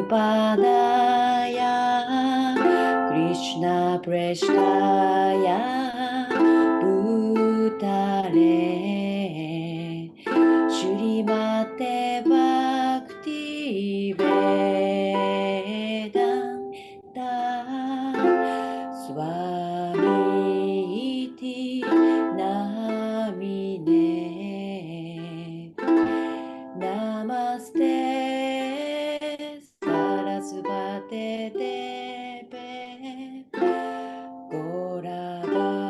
パナヤクリシュナプレシタヤブタレシュリマテバクティベダンタスワミティナミネナマステサラスバテデベゴラバ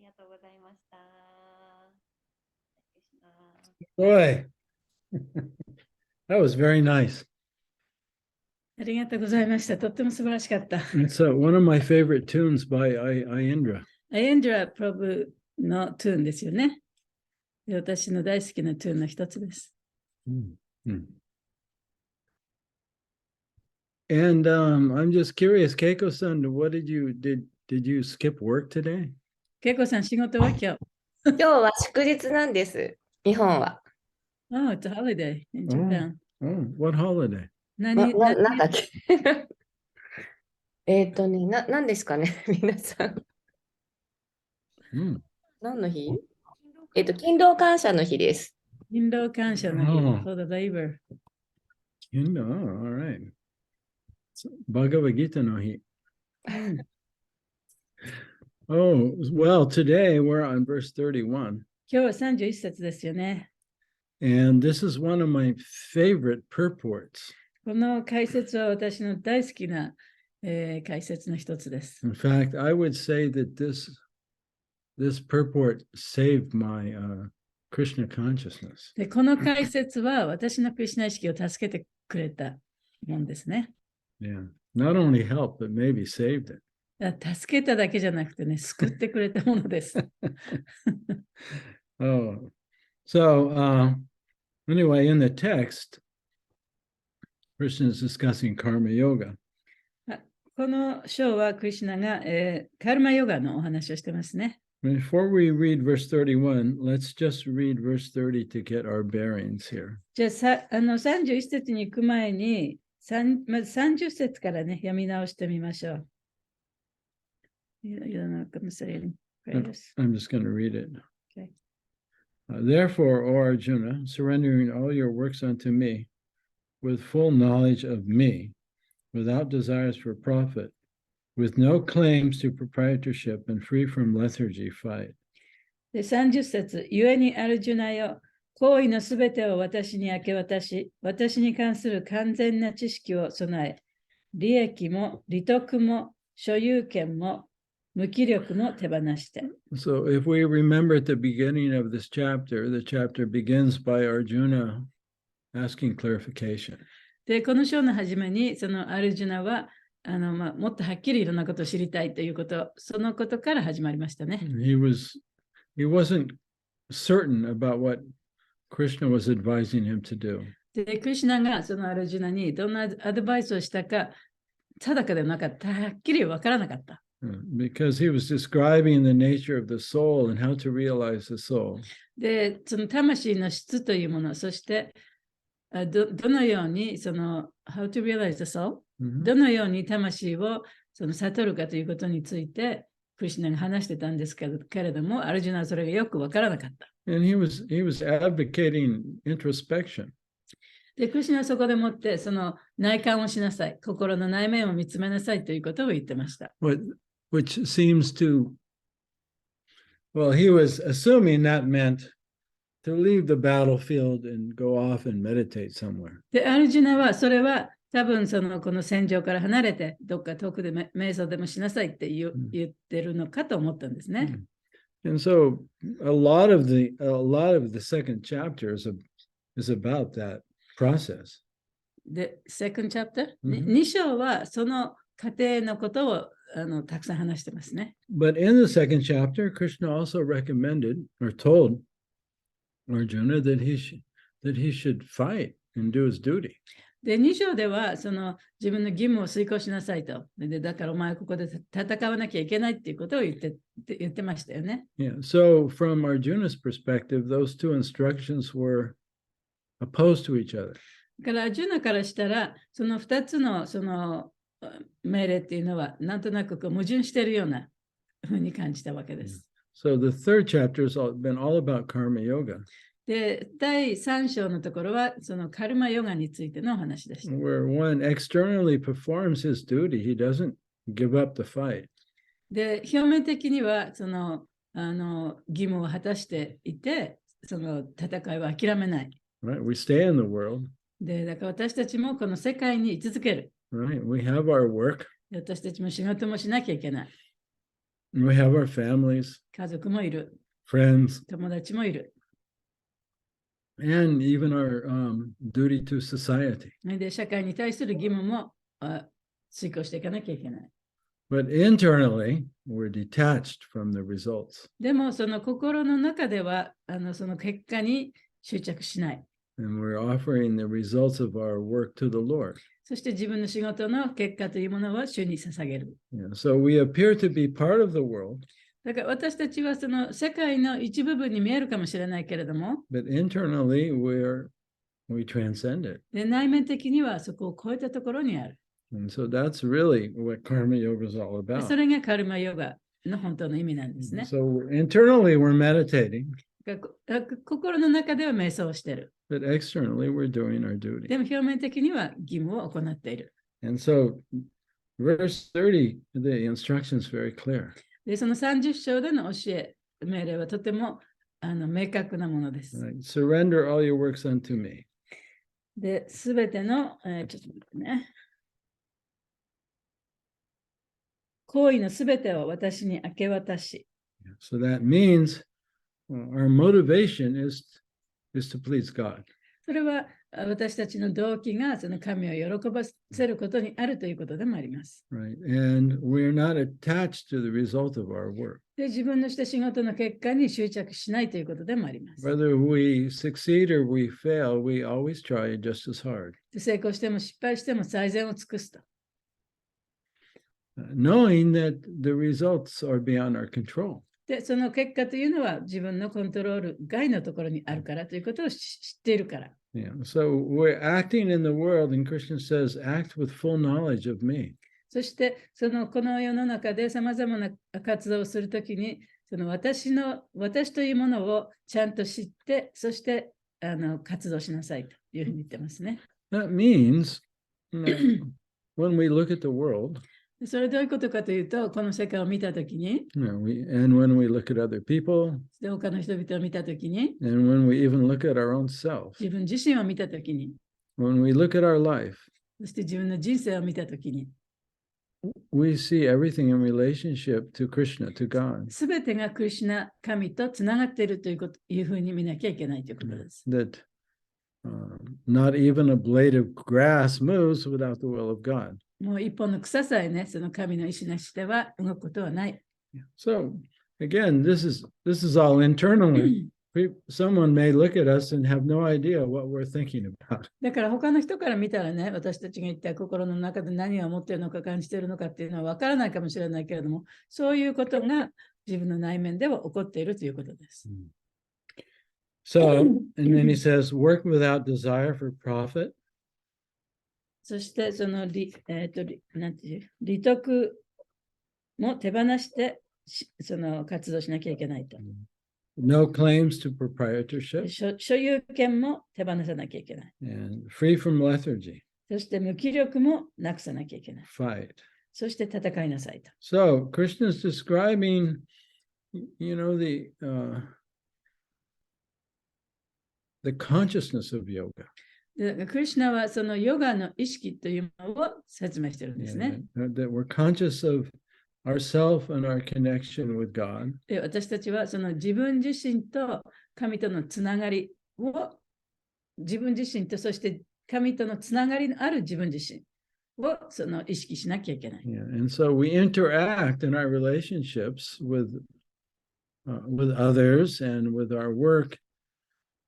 がとうございました。Boy, that was very nice. ありがとうございました。とっても素晴らしかった。It's one of my favorite tunes by Indra. アイエンドラ・プロブのトゥーンですよね。で私の大好きなトゥーンの一つです。And I'm just curious, Keiko-san, what did you skip work today? ケイコさん、仕事は今日。今日は祝日なんです。日本は。Oh, it's a holiday in Japan. Oh, what holiday? 何なんだっけ何ですかね、皆さん。何の日勤労感謝の日です。勤労感謝の日。For the labor. All right. Bhagavad Gita no hi. Oh, well, today we're on verse 31. 今日は31節ですよね。And this is one of my favorite purports. この解説は私の大好きな、解説の一つです。In fact, I would say that this purport saved my Krishna consciousness. で、この解説は私のクリシュナ意識を助けてくれたもんですね。Yeah, not only helped, but maybe saved it. 助けただけじゃなくてね、救ってくれたものです。Oh, so anyway, in the text, Krishna is discussing karma yoga. この章はクリシュナが、カルマヨガのお話をしてますね。Before we read verse 31, let's just read verse 30 to get our bearings here. じゃあ31節に行く前に、まず30節からね、読み直してみましょう。I'm just going to read it. Okay. Therefore, O Arjuna, surrendering all your works unto me, with full knowledge of me, without desires for profit, with no claims to proprietorship, and free from lethargy, fight. で30節、ゆえにアルジュナよ、行為のすべてを私に明け渡し、私に関する完全な知識を備え、利益も利得も所有権も無気力も手放して。So if we remember at the beginning of this chapter, the chapter begins by Arjuna asking clarification. で、この章の初めに、そのアルジュナは、もっとはっきりいろんなことを知りたいということ、そのことから始まりましたね。He wasn't certain about what Krishna was advising him to do. で、クリシュナがそのアルジュナにどんなアドバイスをしたか、定かでなかった、はっきり分からなかった。Because he was describing the nature of the soul and how to realize the soul. で、その魂の質というもの、そしてどのようにその how to realize the soul、どのように魂をその悟るかということについてクリシュナが話してたんですけれども、アルジュナはそれがよくわからなかった。And he was advocating introspection. で、クリシュナはそこでもってその内観をしなさい、心の内面を見つめなさいということを言ってました。Which seems to, well, he was assuming that meant to leave the battlefield and go off and meditate somewhere. で、アルジュナはそれは多分この戦場から離れてどっか遠くで瞑想でもしなさいって言ってるのかと思ったんですね。And so a lot of the second chapter is about that process. で、second chapter、2章はその過程のことをたくさん話してますね。But in the second chapter, Krishna also recommended or told Arjuna that he should fight and do his duty. で、2章ではその自分の義務を遂行しなさいと。で、だからお前はここで戦わなきゃいけないっていうことを言ってましたよね。Yeah. So from Arjuna's perspective, those two instructions were opposed to each other. だからアジュナからしたらその2つのその命令っていうのはなんとなくこう矛盾しているようなふうに感じたわけです。So the third chapter has been all about karma yoga. で、第3章のところはそのカルマヨガについてのお話でした。Where one externally performs his duty, he doesn't give up the fight. で、表面的にはその義務を果たしていて、その戦いは諦めない。Right? We stay in the world. で、だから私たちもこの世界に居続ける。Right? We have our work. 私たちも仕事もしなきゃいけない。We have our families, 家族もいる。 friends, 友達もいる。 and even our duty to society. で、社会に対する義務も遂行していかなきゃいけない。But internally, we're detached from the results. でも、その心の中では、その結果に執着しない。And we're offering the results of our work to the Lord. そして自分の仕事の結果というものを主に捧げる。Yeah, so we appear to be part of the world, だから私たちはその世界の一部分に見えるかもしれないけれども、 but internally, we transcend it. で内面的にはそこを超えたところにある。 And so that's really what karma yoga is all で about. それがカルマヨガの本当の意味なんですね。 So internally, we're meditating, 心の中では瞑想をしている。 but externally, we're doing our duty. でも表面的には義務を行っている。 And so, verse 30, the instruction is very clear. でその30章での教え、命令はとても明確なものです。 Right? Surrender all your works unto me. で、すべての、ちょっと待ってね。行為のすべてを私に明け渡し。 So that means our motivation is to please God. それは私たちの動機がその神を喜ばせることにあるということでもあります。 Right? And we're not attached to the result of our work. で、自分のした仕事の結果に執着しないということでもあります。 Whether we succeed or we fail, we always try just as hard. で成功しても失敗しても最善を尽くすと。Knowing that the results are beyond our control. で、その結果というのは自分のコントロール外のところにあるからということを知っているから。 Yeah. So we're acting in the world, and Krishna says, act with full knowledge of me. そしてこの世の中でさまざまな活動をするときに、その私というものをちゃんと知って、そして活動しなさいというふうに言ってますね。That means when we look at the world, それどういうことかというと、この世界を見たときに、 and when we look at other people, で他の人々を見たときに、 and when we even look at our own self, 自分自身を見たときに、 when we look at our life, そして自分の人生を見たときに、 we see everything in relationship to Krishna, to God. すべてがクリシュナ神とつながっているというふうに見なきゃいけないということです。 That not even a blade of grass moves without the will of God. もう一本の草さえね、その神の意志なしでは動くことはない。 So again, this is all internally. Someone may look at us and have no idea what we're thinking about. だから他の人から見たらね、私たちが一体心の中で何を思っているのか感じているのかっていうのは分からないかもしれないけれども、そういうことが自分の内面では起こっているということです。So, and then he says, work without desire for profit. そしてそのなんていう利得も手放してその活動しなきゃいけないと。No claims to proprietorship. 所有権も手放さなきゃいけない。And free from lethargy. そして無気力もなくさなきゃいけない。Fight. そして戦いなさいと。So, Krishna is describing, the consciousness of yoga. でクリシュナはそのヨガの意識というものを説明しているんですね。That we're conscious of ourself and our connection with God. で私たちはその自分自身と神とのつながりを、自分自身とそして神とのつながりのある自分自身をその意識しなきゃいけない。And so we interact in our relationships with others and with our work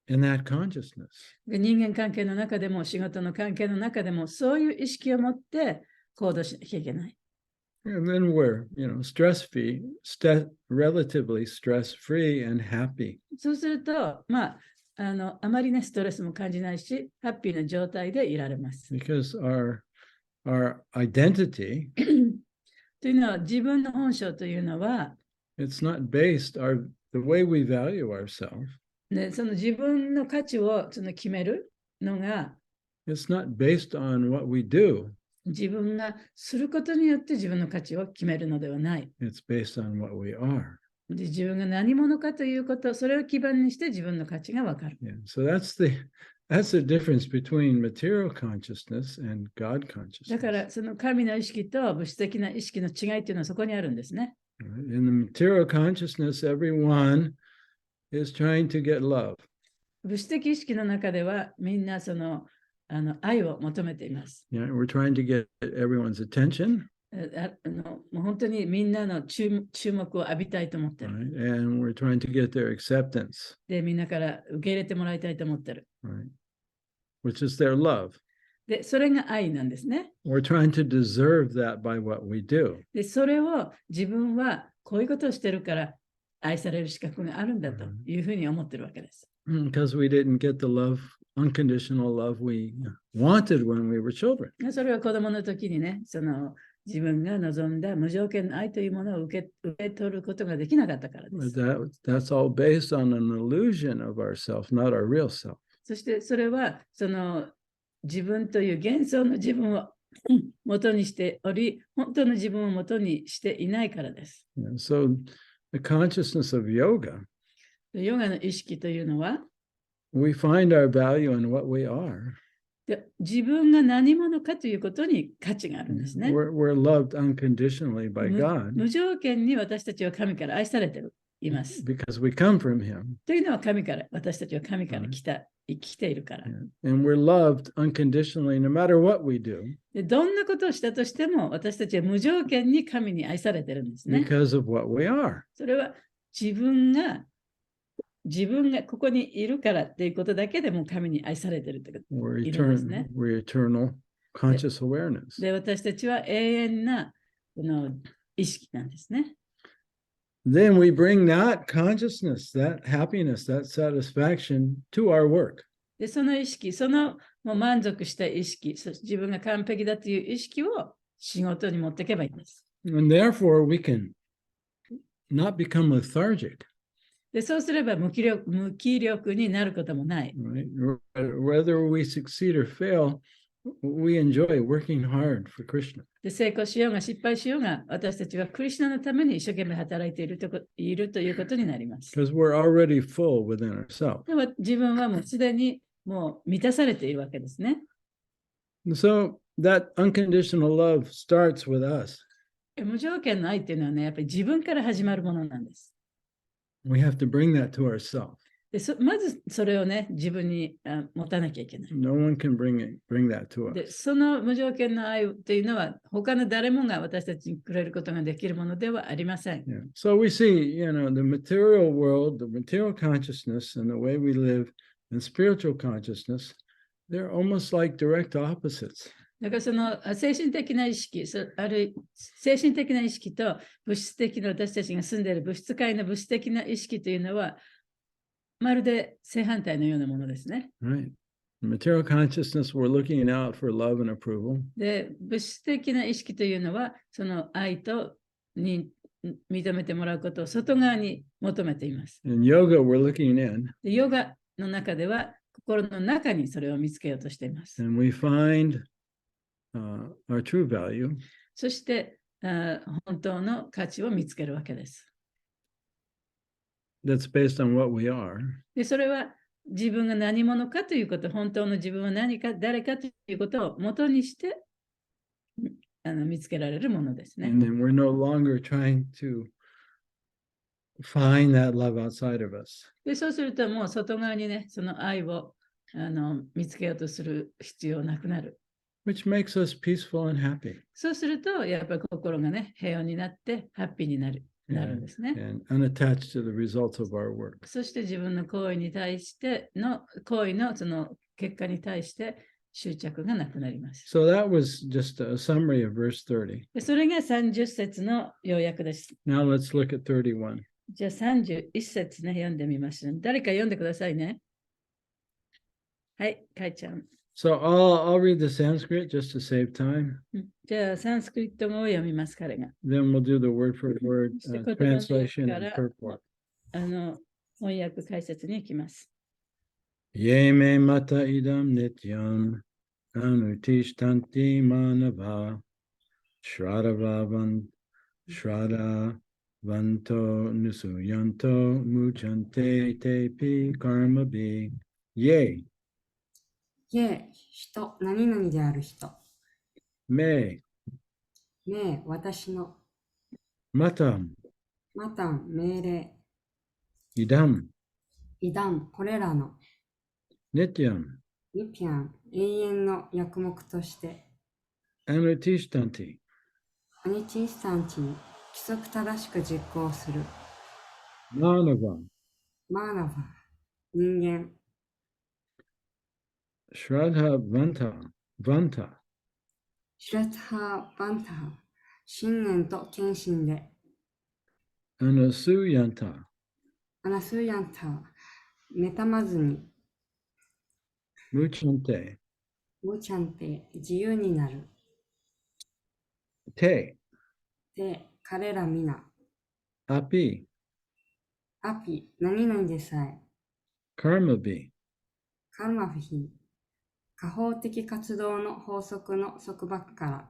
in that consciousness. で人間関係の中でも仕事の関係の中でもそういう意識を持って行動しなきゃいけない。And then we're, stress-free, relatively stress-free and happy. そうすると、あまりね、ストレスも感じないし、ハッピーな状態でいられます。Because our identity というのは、自分の本性というのは、it's not based the way we value ourselves. でその自分の価値を決めるのが、It's not based on what we do. 自分がすることによって自分の価値を決めるのではない。It's based on what we are. で自分が何者かということ、それを基盤にして自分の価値がわかる。Yeah. So that's the difference between material consciousness and God consciousness. だから、その神の意識と物質的な意識の違いというのはそこにあるんですね。In the material consciousness, everyone is trying to get love. 物質的意識の中ではみんなその、愛を求めています。Yeah, we're trying to get everyone's attention. もう本当にみんなの注目を浴びたいと思ってる。Right? And we're trying to get their acceptance. で、みんなから受け入れてもらいたいと思ってる。Right? Which is their love. で、それが愛なんですね。We're trying to deserve that by what we do. で、それを自分はこういうことをしてるから愛される資格があるんだというふうに思ってるわけです。Because we didn't get the love, unconditional love we wanted when we were children. それは子供の時にね、その自分が望んだ無条件の愛というものを受け取ることができなかったからです。That's all based on an illusion of ourself, not our real self. そしてそれはその自分という幻想の自分を元にしており、本当の自分を元にしていないからです。So the consciousness of yoga, ヨガの意識というのは、we find our value in what we are. で自分が何者かということに価値があるんですね。We're loved unconditionally by God. 無条件に私たちは神から愛されています。Because we come from Him. というのは神から、私たちは神から生きているから。And we're loved unconditionally no matter what we do. でどんなことをしたとしても、私たちは無条件に神に愛されてるんですね。Because of what we are. それは自分がここにいるからっていうことだけでも神に愛されてるということですね。We're eternal conscious awareness. で、私たちは永遠なこの意識なんですね。Then we bring that consciousness, that happiness, that satisfaction to our work. で、その意識、そのもう満足した意識、自分が完璧だという意識を仕事に持っていけばいいんです。And therefore we can not become lethargic. で、そうすれば無気力になることもない。Right? Whether we succeed or fail, we enjoy working hard for Krishna. で、成功しようが失敗しようが、私たちはクリシュナのために一生懸命働いているということになります。Because we're already full within ourselves. でも自分はもうすでにもう満たされているわけですね。So that unconditional love starts with us. 無条件の愛っていうのはね、やっぱり自分から始まるものなんです。We have to bring that to ourselves. でまずそれをね、自分に持たなきゃいけない。No one can bring that to で、 us. その無条件の愛というのは、他の誰もが私たちにくれることができるものではありません。Yeah. So we see, the material world, the material consciousness, and the way we live, and spiritual consciousness, they're almost like direct opposites. だからその精神的な意識、精神的な意識と物質的な私たちが住んでいる物質界の物質的な意識というのは、まるで正反対のようなものですね。Right. Material consciousness, we're looking out for love and approval. で、物質的な意識というのは、その愛に認めてもらうことを外側に求めています。In yoga, we're looking in. でヨガの中では、心の中にそれを見つけようとしています。And we find our true value. そして、本当の価値を見つけるわけです。That's based on what we are. で、それは自分が何者かということ、本当の自分は誰かということを元にして見つけられるものですね。And then we're no longer trying to find that love outside of us. で、そうするともう外側にね、その愛を見つけようとする必要なくなる。Which makes us peaceful and happy. そうすると、やっぱり心がね、平穏になって、ハッピーになるんですね。And unattached to the results of our work. そして自分の行為のその結果に対して執着がなくなります。So that was just a summary of verse 30. でそれが30節の要約です。Now let's look at 31. じゃあ31節ね、読んでみます。誰か読んでくださいね。はい、かいちゃん。So I'll read the Sanskrit just to save time. じゃあサンスクリット語を読みます、彼が。Then we'll do the word for word translation and purport. 翻訳解説に行きます。Ye me mata idam nityam anutishtanti manava shradavavanto nusuyanto muchante te pi karma bi. Ye. 人、何々である人。Me. ねえ、私の。Mata. マタン、命令、 idam, イダン、これらの、 nityam, ニピャン、永遠の約目として、 anutishtanti, アニチンスタンチに規則正しく実行する、 manava, マーナヴァ、人間、 shraddha vanta, シュラッハー・バンター、信念と献身で、 anasuyanta, アナスーヤンター、妬まずに、 muchante, ムーチャンテ、自由になる。 te, で、彼ら皆、 api, アピ、何々でさえ、 karmabi, カルマフヒ、下方的活動の法則の束縛から、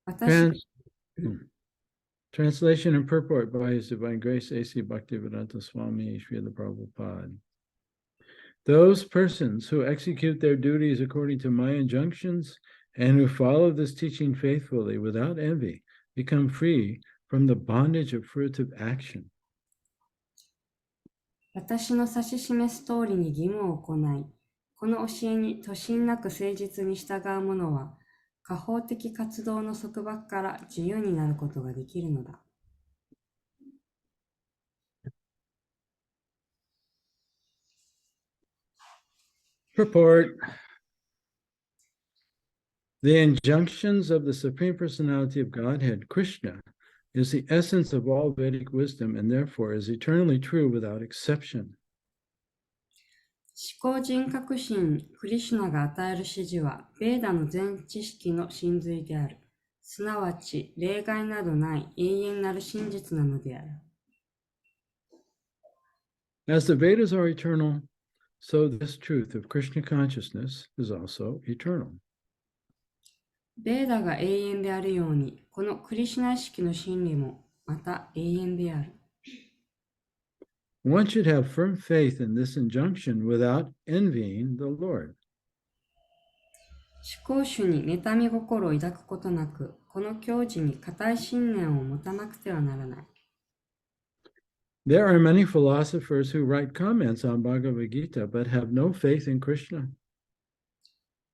私、 Translation and purport by His Divine Grace A.C. Bhaktivedanta Swami Srila Prabhupada. Those persons who execute their duties according to my injunctions and who follow this teaching faithfully without envy become free from the bondage of fruitive action. 私の指し示す通りに義務を行い、この教えに途心なく誠実に従う者は、下方的活動の束縛から自由になることができるのだ。Purport. The injunctions of the Supreme Personality of Godhead, Krishna, is the essence of all Vedic wisdom and therefore is eternally true without exception. 思考人格心クリシュナが与える指示は、ベーダの全知識の真髄である。すなわち、例外などない永遠なる真実なのである。As the Vedas are eternal, so this truth of Krishna consciousness is also eternal. ベーダが永遠であるように、このクリシュナ意識の真理もまた永遠である。One should have firm faith in this injunction without envying the Lord. 思考主に妬み心を抱くことなく、この教示に固い信念を持たなくてはならない。There are many philosophers who write comments on Bhagavad Gita but have no faith in Krishna.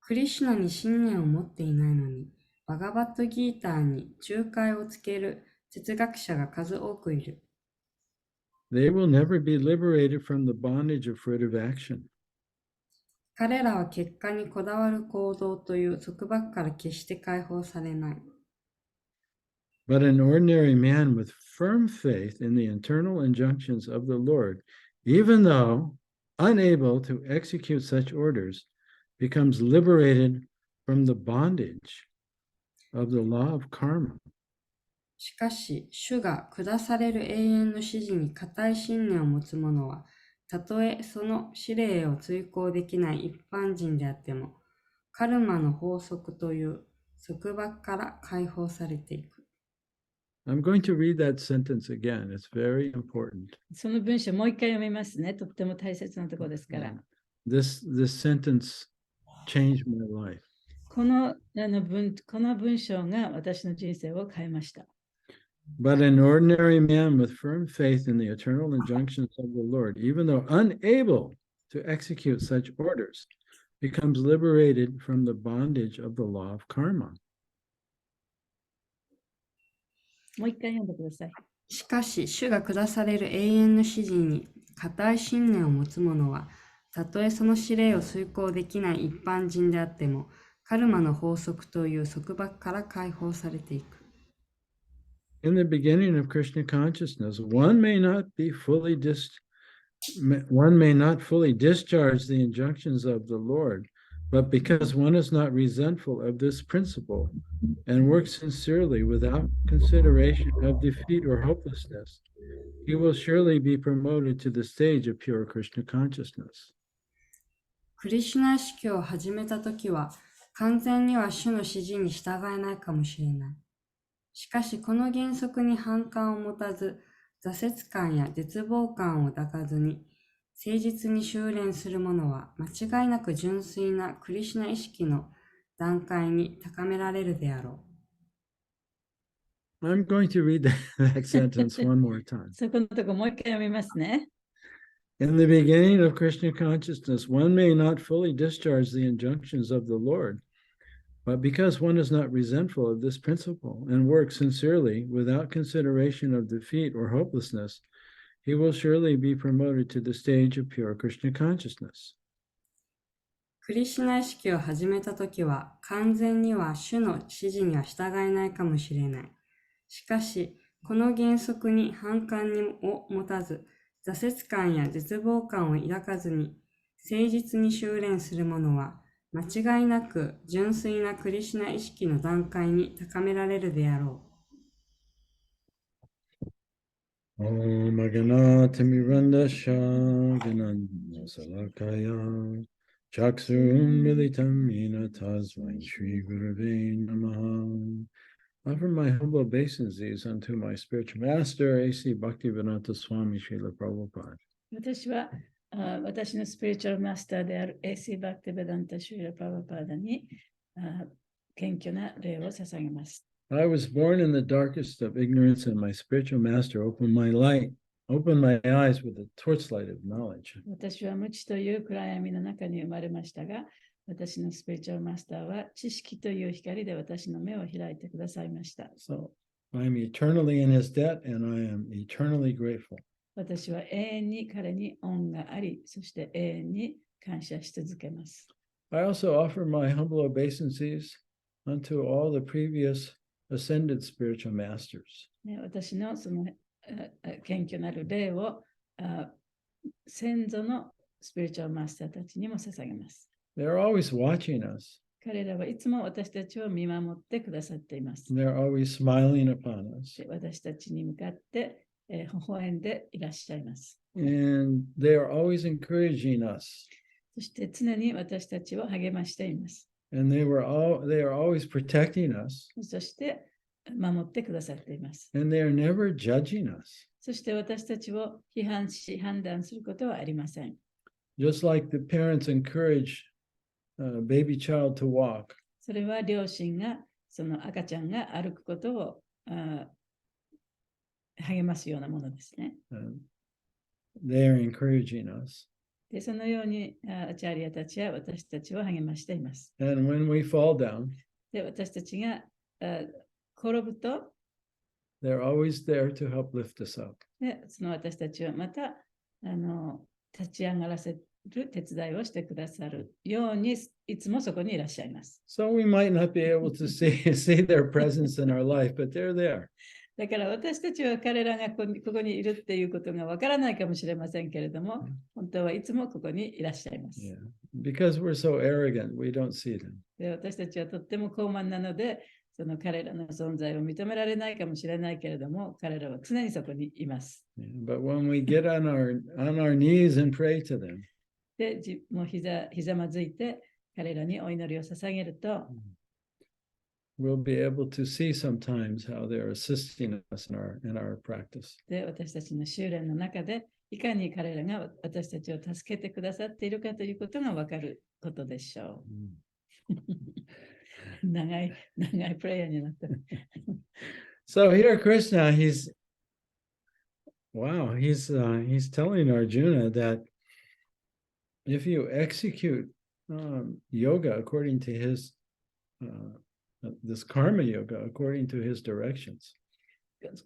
クリシュナに信念を持っていないのに、バガバッドギーターに仲介をつける哲学者が数多くいる。They will never be liberated from the bondage of fruitive action. 彼らは結果にこだわる行動という束縛から決して解放されない。But an ordinary man with firm faith in the internal injunctions of the Lord, even though unable to execute such orders, becomes liberated from the bondage of the law of karma. しかし、主が下される永遠の指示に固い信念を持つ者は、たとえその指令を遂行できない一般人であっても、カルマの法則という束縛から解放されていく。I'm going to read that sentence again. It's very important. その文章もう一回読みますね。とっても大切なところですから。This sentence changed my life. この文章が私の人生を変えました。But an ordinary man with firm faith in the eternal injunctions of the Lord, even though unable to execute such orders, becomes liberated from the bondage of the law of karma. もう一回読んでください。しかし、主が下される永遠の指示に固い信念を持つ者は、たとえその指令を遂行できない一般人であっても、カルマの法則という束縛から解放されていく。In the beginning of Krishna consciousness, one may not fully discharge the injunctions of the Lord, but because one is not resentful of this principle and works sincerely without consideration of defeat or hopelessness, he will surely be promoted to the stage of pure Krishna consciousness. クリシュナ意識を始めたときは、完全には主の指示に従えないかもしれない。しかし、この原則に反感を持たず、挫折感や絶望感を抱かずに、誠実に修練する者は、間違いなく純粋なクリシュナ意識の段階に高められるであろ I'm going to read that sentence one more time. そこのとこもう一回読みますね。In the beginning of Krishna consciousness, one may not fully discharge the injunctions of the Lord, but because one is not resentful of this principle and works sincerely without consideration of defeat or hopelessness, he will surely be promoted to the stage of pure Krishna consciousness. クリシュナ意識を始めたときは、完全には主の指示には従えないかもしれない。しかし、この原則に反感を持たず、挫折感や絶望感を抱かずに、誠実に修練する者は、間違いなく純粋なクリシュナ意識の段階に高められるであろう。Om Aganaatimirandasha Gananda Salakaya Chaksum Militam Mina Tasmai Shri Gurave Namaha. Offer my humble obeisances unto my spiritual master, A.C. Bhaktivedanta Swami Srila Prabhupada. 私は私のスピリチュアルマスターである A.C. バクティベダンタ・シュリラ・プラバパーダに謙虚な礼を捧げます。I was born in the darkest of ignorance, and my spiritual master opened my eyes with the torchlight of knowledge. 私は無知という暗闇の中に生まれましたが、私のスピリチュアルマスターは知識という光で私の目を開いてくださいました。So I'm eternally in his debt, and I am eternally grateful. 私は永遠に彼に恩があり、そして永遠に感謝し続けます。I also offer my humble obeisances unto all the previous ascended spiritual masters. 私のその謙虚なる礼を先祖のスピリチュアルマスターたちにも捧げます。They're always watching us. 彼らはいつも私たちを見守ってくださっています。They're always smiling upon us. 私たちに向かって微笑んでいらっしゃいます。And they are always encouraging us. そして常に私たちを励ましています。And they are always protecting us. そして守ってくださっています。And they are never judging us. そして私たちを批判し判断することはありません。Just like the parents encourage a baby child to walk. それは両親がその赤ちゃんが歩くことを励ますようなものですね。They are encouraging us. でそのようにアチャリアたちは私たちを励ましています。And when we fall down, で私たちが転ぶと、they're always there to help lift us up. でその私たちはまた立ち上がらせる手伝いをしてくださるようにいつもそこにいらっしゃいます。So we might not be able to see their presence in our life, but they're there. だから私たちは彼らがここにいるっていうことがわからないかもしれませんけれども、本当はいつもここにいらっしゃいます。Yeah. Because we're so arrogant, we don't see them. で私たちはとっても高慢なので、その彼らの存在を認められないかもしれないけれども、彼らは常にそこにいます。Yeah. But when we get on our knees and pray to them, で、もうひざまずいて彼らにお祈りを捧げると、we'll be able to see sometimes how they're assisting us in our practice. で、私たちの修練の中で、いかに彼らが私たちを助けてくださっているかということがわかることでしょう。長いプレイヤーになった。So here Krishna, he's telling Arjuna that if you execute yoga according to his this karma yoga according to his directions.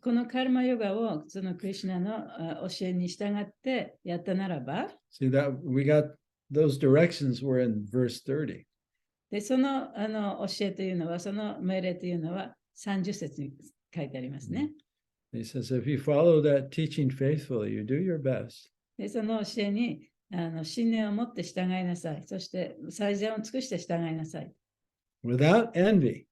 このカルマヨガをそのクリシュナの教えに従ってやったならば、See that we got those directions were in verse 30. でその教えというのは、その命令というのは30節に書いてありますね。He says, if you follow that teaching faithfully, you do your best. でその教えに信念を持って従いなさい。そして最善を尽くして従いなさい。Without envy.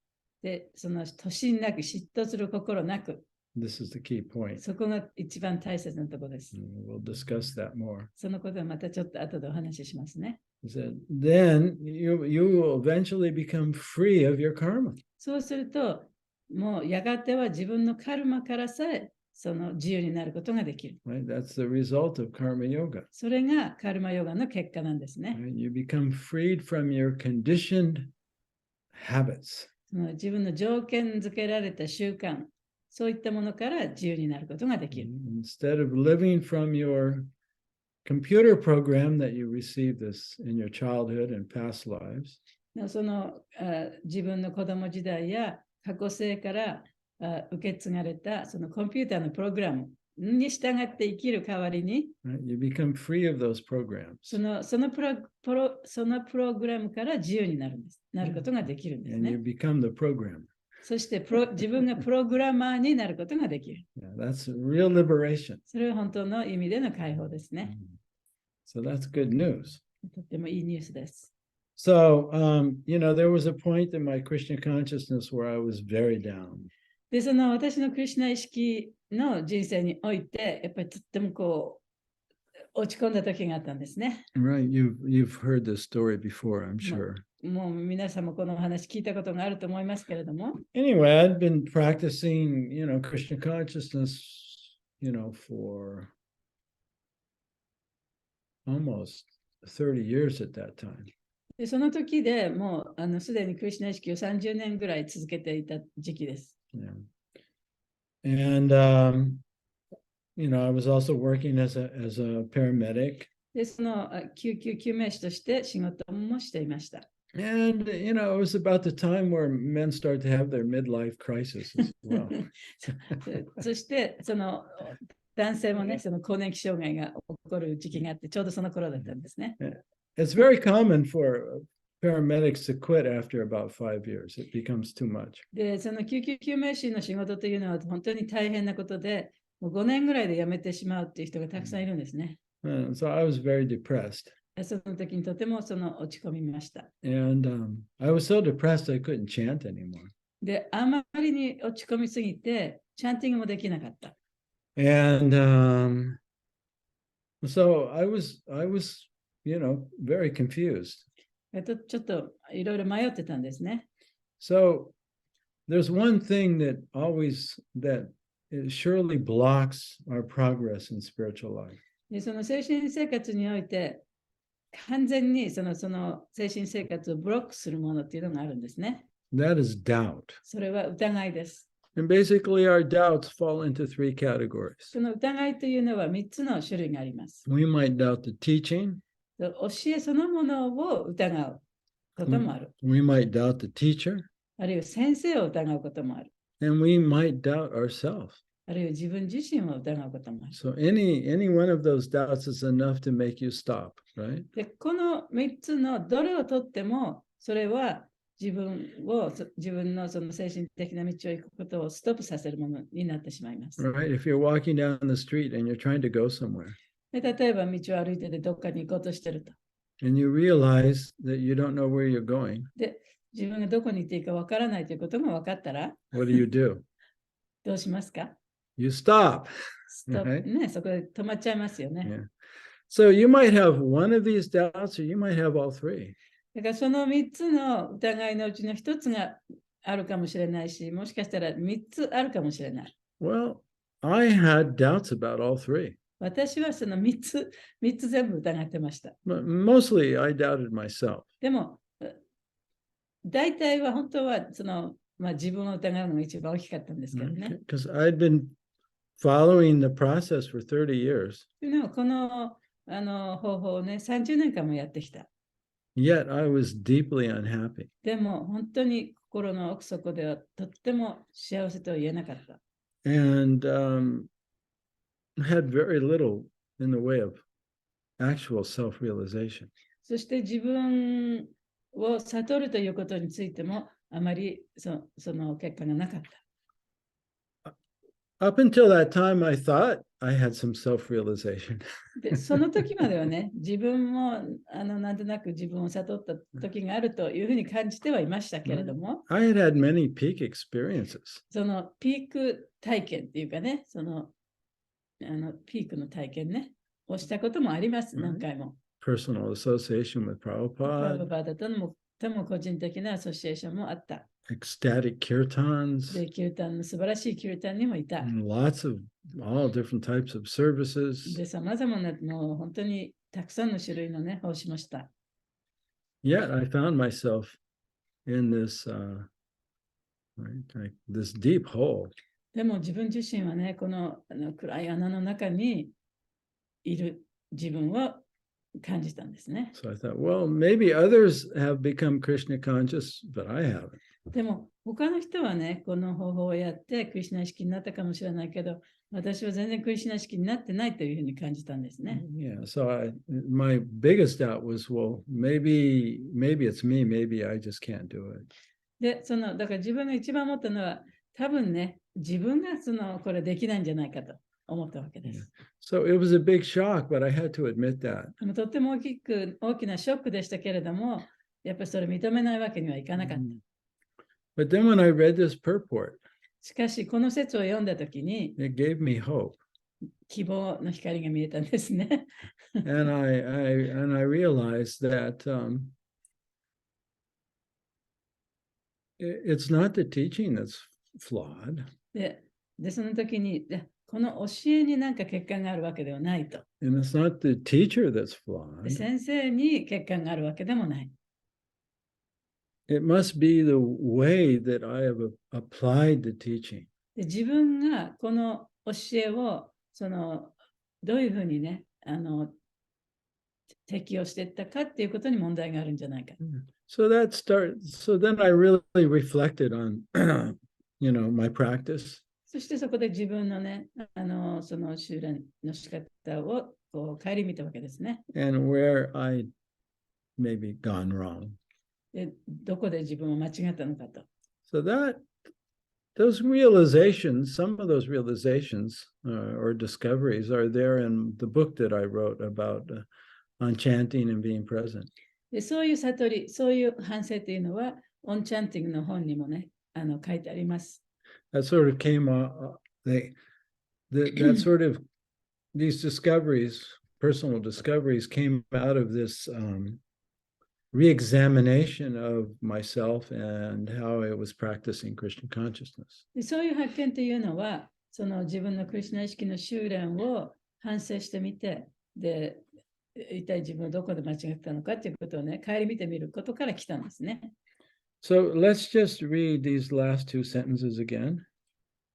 で、その妬心なく、嫉妬する心なく。This is the key point. そこが一番大切なところです。We'll discuss that more. そのことはまたちょっと後でお話ししますね。He said, then you will eventually become free of your karma. そうすると、もうやがては自分のカルマからさえその自由になることができる。Right? That's the result of karma yoga. それがカルマヨガの結果なんですね。Right? You become freed from your conditioned habits. その自分の条件付けられた習慣そういったものから自由になることができる。Instead of living from your computer program that you received this in your childhood and past lives, その自分の子供時代や過去世から受け継がれたそのコンピューターのプログラムに従って生きる代わりに、right? You become free of those programs. そのプログラムから自由になることができるんです And you ね。become the program. そして自分がプログラマーになることができる。Yeah, that's real liberation. それは本当の意味での解放ですね。So that's good news. とってもいいニュースです。So, there was a point in my Krishna consciousness where I was very down. で、その私のクリシュナ意識の人生において、やっぱりとっても落ち込んだ時があったんですね。Right, you've heard this story before, I'm sure. もう皆さんもこのお話聞いたことがあると思いますけれども。Anyway, I'd been practicing, Krishna consciousness, for almost 30 years at that time. でその時でもうすでにクリシュナ意識を30年ぐらい続けていた時期です。Yeah. And, I was also working as a paramedic. で、その救命士として仕事もしていました。And, it was about the time where men start to have their midlife crisis as well. そして、その男性もね、その更年期障害が起こる時期があって、ちょうどその頃だったんですね。It's very common for paramedics to quit after about 5 years. It becomes too much. で、その救命士の仕事というのは本当に大変なことで、もう5年ぐらいで辞めてしまうっていう人がたくさんいるんですね。So I was very depressed. その時にとても落ち込みました。And I was so depressed I couldn't chant anymore. で、あまりに落ち込みすぎて、チャンティングもできなかった。And so I was, very confused. ちょっといろいろ迷ってたんですね。So there's one thing that it surely blocks our progress in spiritual life. で、その精神生活において、完全にその精神生活をブロックするものっていうのがあるんですね。That is doubt. それは疑いです。And basically our doubts fall into 3 categories. その疑いというのは3つの種類があります。We might doubt the teaching. 教えそのものを疑うこともある。We might doubt the teacher. あるいは先生を疑うこともある。And we might doubt ourselves. あるいは自分自身を疑うこともある。So any one of those doubts is enough to make you stop, right? で、この3つのどれをとっても、それは自分のその精神的な道を行くことをストップさせるものになってしまいます。Right? If you're walking down the street and you're trying to go somewhere, で、例えば道を歩いててどっかに行こうとしてると。and you realize that you don't know where you're going, で、自分がどこに行っていいかわからないということが分かったら、what do? どうしますか？ You stop. ストップ Right? ね、そこで止まっちゃいますよね。Yeah. So you might have one of these doubts, or you might have all 3. だからその3つの疑いのうちの1つがあるかもしれないし、もしかしたら3つあるかもしれない。Well, I had doubts about all 3. 私はその3つ全部疑ってました。But mostly I doubted myself. でも、大体は本当は自分を疑うのが一番大きかったんですけどね。Because I'd been following the process for 30 years. でもこの方法をね、30年間もやってきた。Yet I was deeply unhappy. でも本当に心の奥底ではとっても幸せとは言えなかった。And had very little in the way of actual self-realization. そして自分を悟るということについてもあまりその結果がなかった。Up until that time, I thought I had some self-realization. で、その時まではね、自分もなんとなく自分を悟った時があるというふうに感じてはいましたけれども、I had many peak experiences. そのピーク体験っていうかね、ピークの体験ね、をしたこともあります、何回も。Personal association with プラブ Prabhupada. バーダとも個人的なアソシエーションもあった。Ecstatic kirtans. で、キュータンの素晴らしいキュータンにもいた。And lots of all different types of services. で、さまざまなもう本当にたくさんの種類のね、をしました。Yet I found myself in this, this deep hole. でも自分自身はね、この暗い穴の中にいる自分を感じたんですね。So I thought, well, maybe others have become Krishna conscious, but I haven't. でも他の人はね、この方法をやってクリシュナ意識になったかもしれないけど、私は全然クリシュナ意識になってないというふうに感じたんですね。Yeah, so my biggest doubt was, well, maybe it's me, maybe I just can't do it. で、だから自分が一番思ったのは、多分ね、自分がこれできないんじゃないかと思ったわけです。So it was a big shock, but I had to admit that. でもとっても大きなショックでしたけれども、やっぱりそれ認めないわけにはいかなかった。But then when I read this purport, しかし、この説を読んだときに、it gave me hope. 希望の光が見えたんですね。And I realized that it's not the teaching that's flawed. で、その時に、この教えになんか欠陥があるわけではないと。And it's not the teacher that's で flawed. 先生に欠陥があるわけでもない。It must be the way that I have applied the teaching. で自分がこの教えをどういうふうにね、適用していったかっていうことに問題があるんじゃないか。So then I really reflected on, my practice. そしてそこで自分のね、その修練の仕方をこう顧みたわけですね。And where I maybe gone wrong. でどこで自分を間違ったのかと。So those realizations, some of those realizations or discoveries are there in the book that I wrote about on chanting and being present. でそういう悟り、そういう反省というのは、オンチャンティングの本にもね、書いてあります。That sort of came that sort of these discoveries, personal discoveries, came out of this re-examination of myself and how I was practicing Krishna consciousness. でそういう発見というのは、自分のクリシュナ意識の修練を反省してみて、で、一体自分はどこで間違ったのかということをね、顧みてみることから来たんですね。So let's just read these last two sentences again.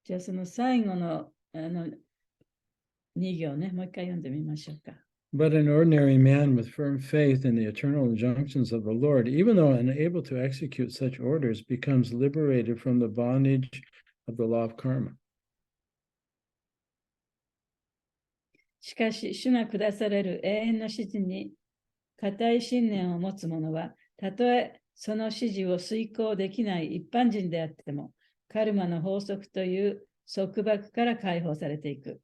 じゃあその最後の2行ね、もう一回読んでみましょうか。But an ordinary man with firm faith in the eternal injunctions of the Lord, even though unable to execute such orders, becomes liberated from the bondage of the law of karma. しかし、主が下される永遠の指示に固い信念を持つ者は、たとえその指示を遂行できない一般人であっても、カルマの法則という束縛から解放されていく。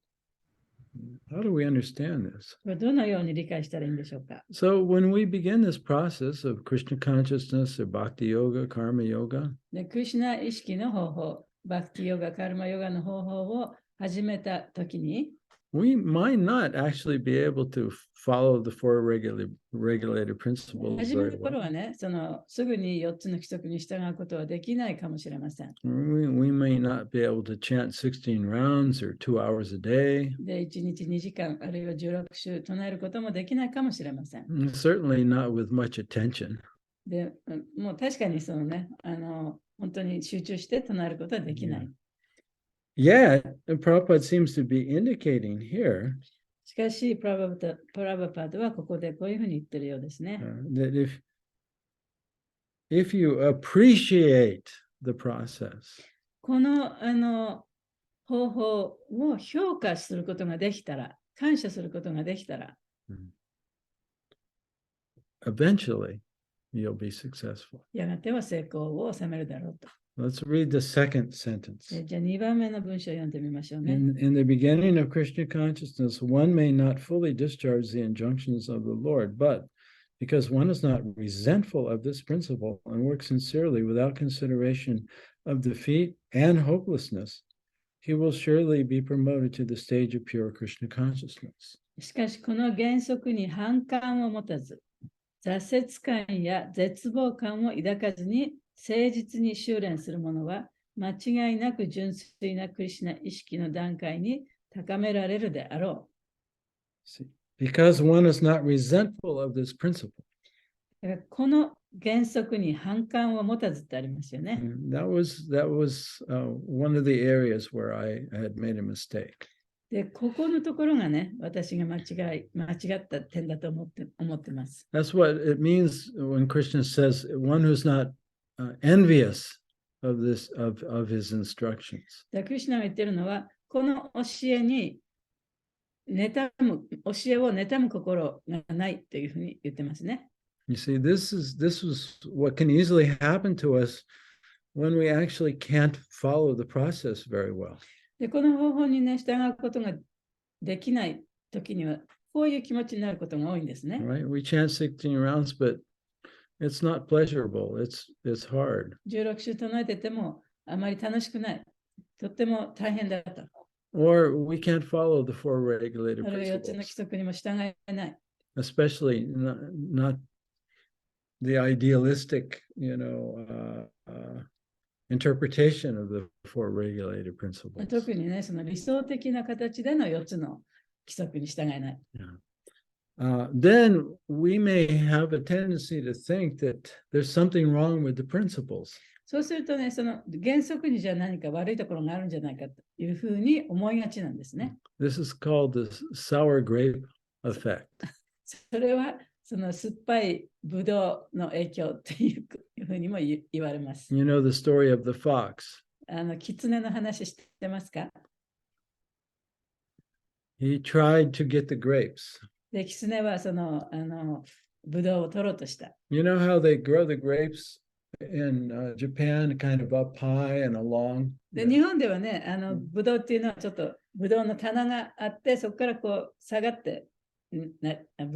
How do we understand this? これどのように理解したらいいんでしょうか。So when we begin this process of Krishna consciousness or Bhakti Yoga, Karma Yoga, でクリシュナ意識の方法、バクティヨガ、カルマヨガの方法を始めたときに、we might not actually be able to follow the four regulated principles 始め very る頃 well. はね、すぐに4つの規則に従うことはできないかもしれません。We may not be able to chant 16 rounds or 2 hours a day. で、1日2時間、あるいは16週唱えることもできないかもしれません。And certainly not with much attention. で、もう確かに本当に集中して唱えることはできない。Yet, Prabhupada seems to be indicating here しかし、プラバパードはここでこういうふうに言ってるようですね。that if you appreciate the process, この方法を評価することができたら、感謝することができたら、eventually you'll be successful. やがては成功を収めるだろうと。Let's read the second sentence. じゃあ2番目の文章を読んでみましょうね。In the beginning of Krishna consciousness, one may not fully discharge the injunctions of the Lord, but because one is not resentful of this principle and works sincerely without consideration of defeat and hopelessness, he will surely be promoted to the stage of pure Krishna consciousness. しかし、この原則に反感を持たず、挫折感や絶望感を抱かずに誠実に修練する者は、間違いなく純粋なクリシュナ意識の段階に高められるであろBecause one is not resentful of this principle. う。この原則に反感を持たずってありますよね。That was one of the areas where I had made a mistake. で、ここのところがね、私が間違った点だと思ってます。That's what it means when Krishna says one who's not envious of his instructions. で、クリシュナが言ってるのは、この教えに教えを妬む心がないというふうに言ってますね。You see, this was what can easily happen to us when we actually can't follow the process very well. で、この方法にね、従うことができないときには、こういう気持ちになることが多いんですね。Right? We chant 16 rounds, but it's not pleasurable. It's hard. 16週唱えててもあまり楽しくない。とっても大変だと。Or we can't follow the four regulated あるいは4つの規 principles, 則にも従えない。 especially not the idealistic, interpretation of the four regulated principles. 特にね、その理想的な形での4つの規則に従えない。Then we may have a tendency to think that there's something wrong with the principles. そうするとね、その原則にじゃあ何か悪いところがあるんじゃないかというふうに思いがちなんですね。This is called the sour grape effect. それはその酸っぱいブドウの影響っていうふうにも言われます。You know the story of the fox. 狐の話知ってますか？ He tried to get the grapes. で、狐はそのブドウを取ろうとした。You know how they grow the grapes in Japan, kind of up high and along? で、日本ではね、ブドウっていうのはちょっとブドウの棚があって、そこからこう下がってブ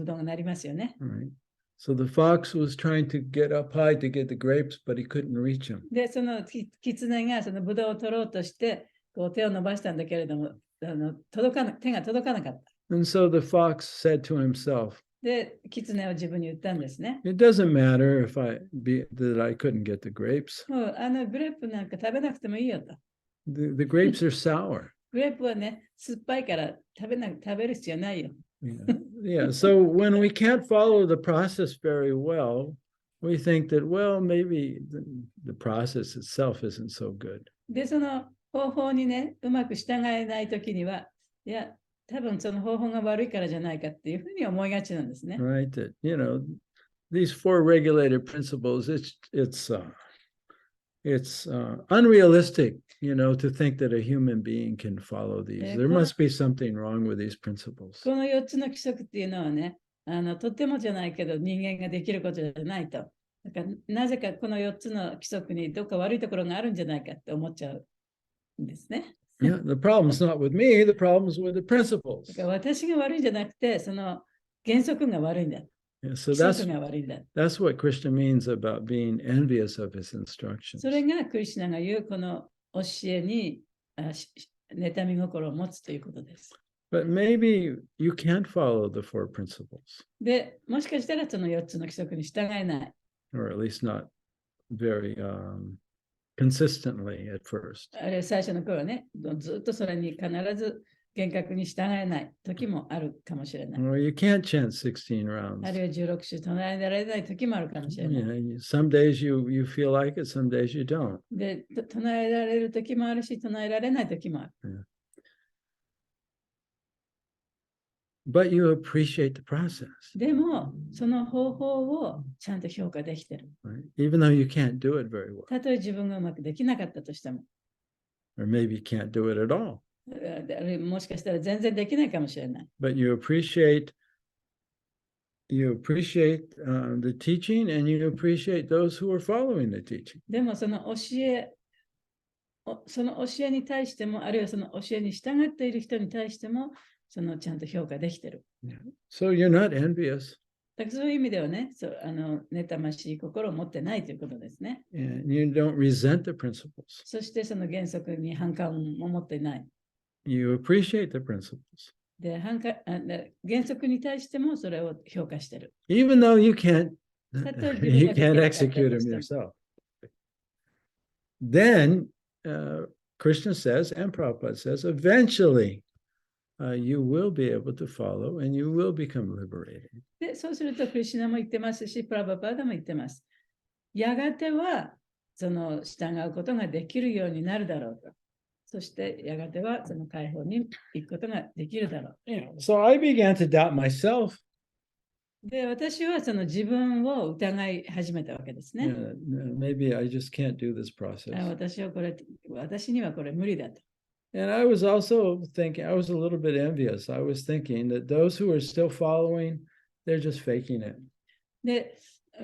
ドウがなりますよね。Right. So the fox was trying to get up high to get the grapes, but he couldn't reach them. で、その狐がそのブドウを取ろうとして、こう手を伸ばしたんだけれども、手が届かなかった。And so the fox said to himself, で、狐は自分に言ったんですね。it doesn't matter that I couldn't get the grapes. もうグレープなんか食べなくてもいいよと。The grapes are sour. グレープはね、酸っぱいから食べる必要ないよ。Yeah. So when we can't follow the process very well, we think that, well, maybe the process itself isn't so good. で、その方法にね、うまく従えないときには、いや、多分その方法が悪いからじゃないかっていうふうに思いがちなんですね。Right? That, these four regulated principles, it's unrealistic, to think that a human being can follow these. There must be something wrong with these principles. この4つの規則っていうのはね、とってもじゃないけど人間ができることじゃないと。だからなぜかこの4つの規則にどっか悪いところがあるんじゃないかって思っちゃうんですね。Yeah, the problem's not with me, the problem's with the principles. だから私が悪いんじゃなくて、その原則が悪いんだ。Yeah, so 規則が悪いんだ。that's what Krishna means about being envious of his instructions. それがクリシュナが言うこの教えに妬み心を持つということです。But maybe you can't follow the four principles. で、もしかしたらその4つの規則に従えない。Or at least not very consistently at first. あれ最初の頃はね、ずっとそれに必ず厳格に従えない時もあるかもしれない。Or you can't chant 16 rounds. あるいは16週唱えられない時もあるかもしれない。Some days you feel like it, some days you don't. で、唱えられる時もあるし、唱えられない時もある。But you appreciate the process. でも、その方法をちゃんと評価できてる。Right? Even though you can't do it very well. たとえ自分がうまくできなかったとしても。Or maybe you can't do it at all. もしかしたら全然できないかもしれない。But you appreciate the teaching and you appreciate those who are following the teaching. でもその教えに対しても、あるいはその教えに従っている人に対しても、そのちゃんと評価できてる。So you're not envious. だからそういう意味ではね、妬ましい心を持ってないということですね。And you don't resent the principles. そしてその原則に反感を持っていない。You appreciate the principles. で、原則に対してもそれを評価してる。Even though you can't execute them yourself. Then Krishna says, and Prabhupada says, eventually you will be able to follow and you will become liberated. で、そうするとクリシュナも言ってますし、プラバパーダも言ってます。やがてはその従うことができるようになるだろうと。そしてやがてはその解放に行くことができるだろう。So I began to doubt myself. で、私はその自分を疑い始めたわけですね。Maybe I just can't do this process. 私にはこれ無理だと。And I was also thinking, I was a little bit envious. I was thinking that those who are still following, they're just faking it. で、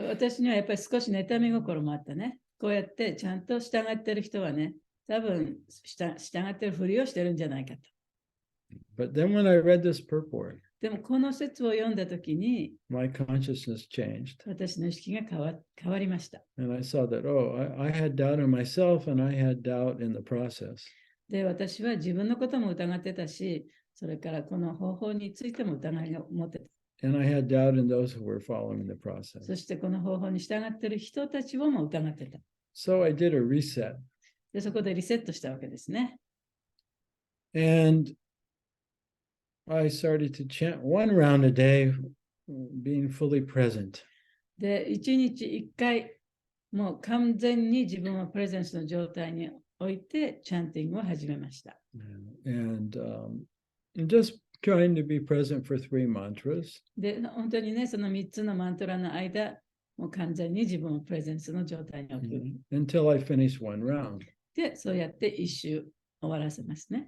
私にはやっぱり少し妬み心もあったね。こうやってちゃんと従ってる人はね、多分従ってるふりをしてるんじゃないかと。But then when I read this purport, でもこの説を読んだときに、my consciousness changed. 私の意識が変わりました。And I saw that, I had doubt in myself and I had doubt in the process. で、私は自分のことも疑ってたし、それからこの方法についても疑いを持ってた。And I had doubt in those who were following the process. そしてこの方法に従っている人たちをも疑ってた。So I did a reset. で、そこでリセットしたわけですね。And I started to chant one round a day, being fully present. で、1日1回、もう完全に自分はプレゼンスの状態に置いて、チャンティングを始めました。And just trying to be present for 3 mantras. で、本当にね、その3つのマントラの間、もう完全に自分をプレゼンスの状態に置く。Until I finish one round. で、そうやって一周終わらせますね。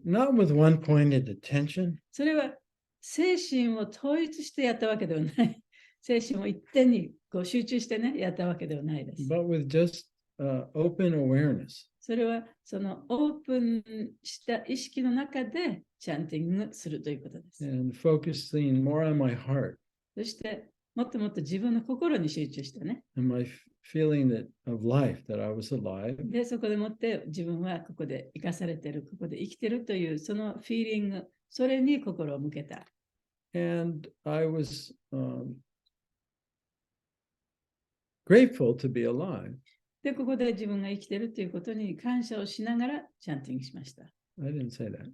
Not with one pointed attention. それは精神を統一してやったわけではない。精神を一点にこう集中してね、やったわけではないです。But with just open awareness. それはそのオープンした意識の中でチャンティングするということです。And focusing more on my heart. そしてもっともっと自分の心に集中してね。And my feeling of life, that I was alive. で、そこでもって自分はここで生かされている、ここで生きているというそのフィーリング、それに心を向けた。And I was grateful to be alive. で、ここで自分が生きているということに感謝をしながらチャンティングしました。I didn't say that.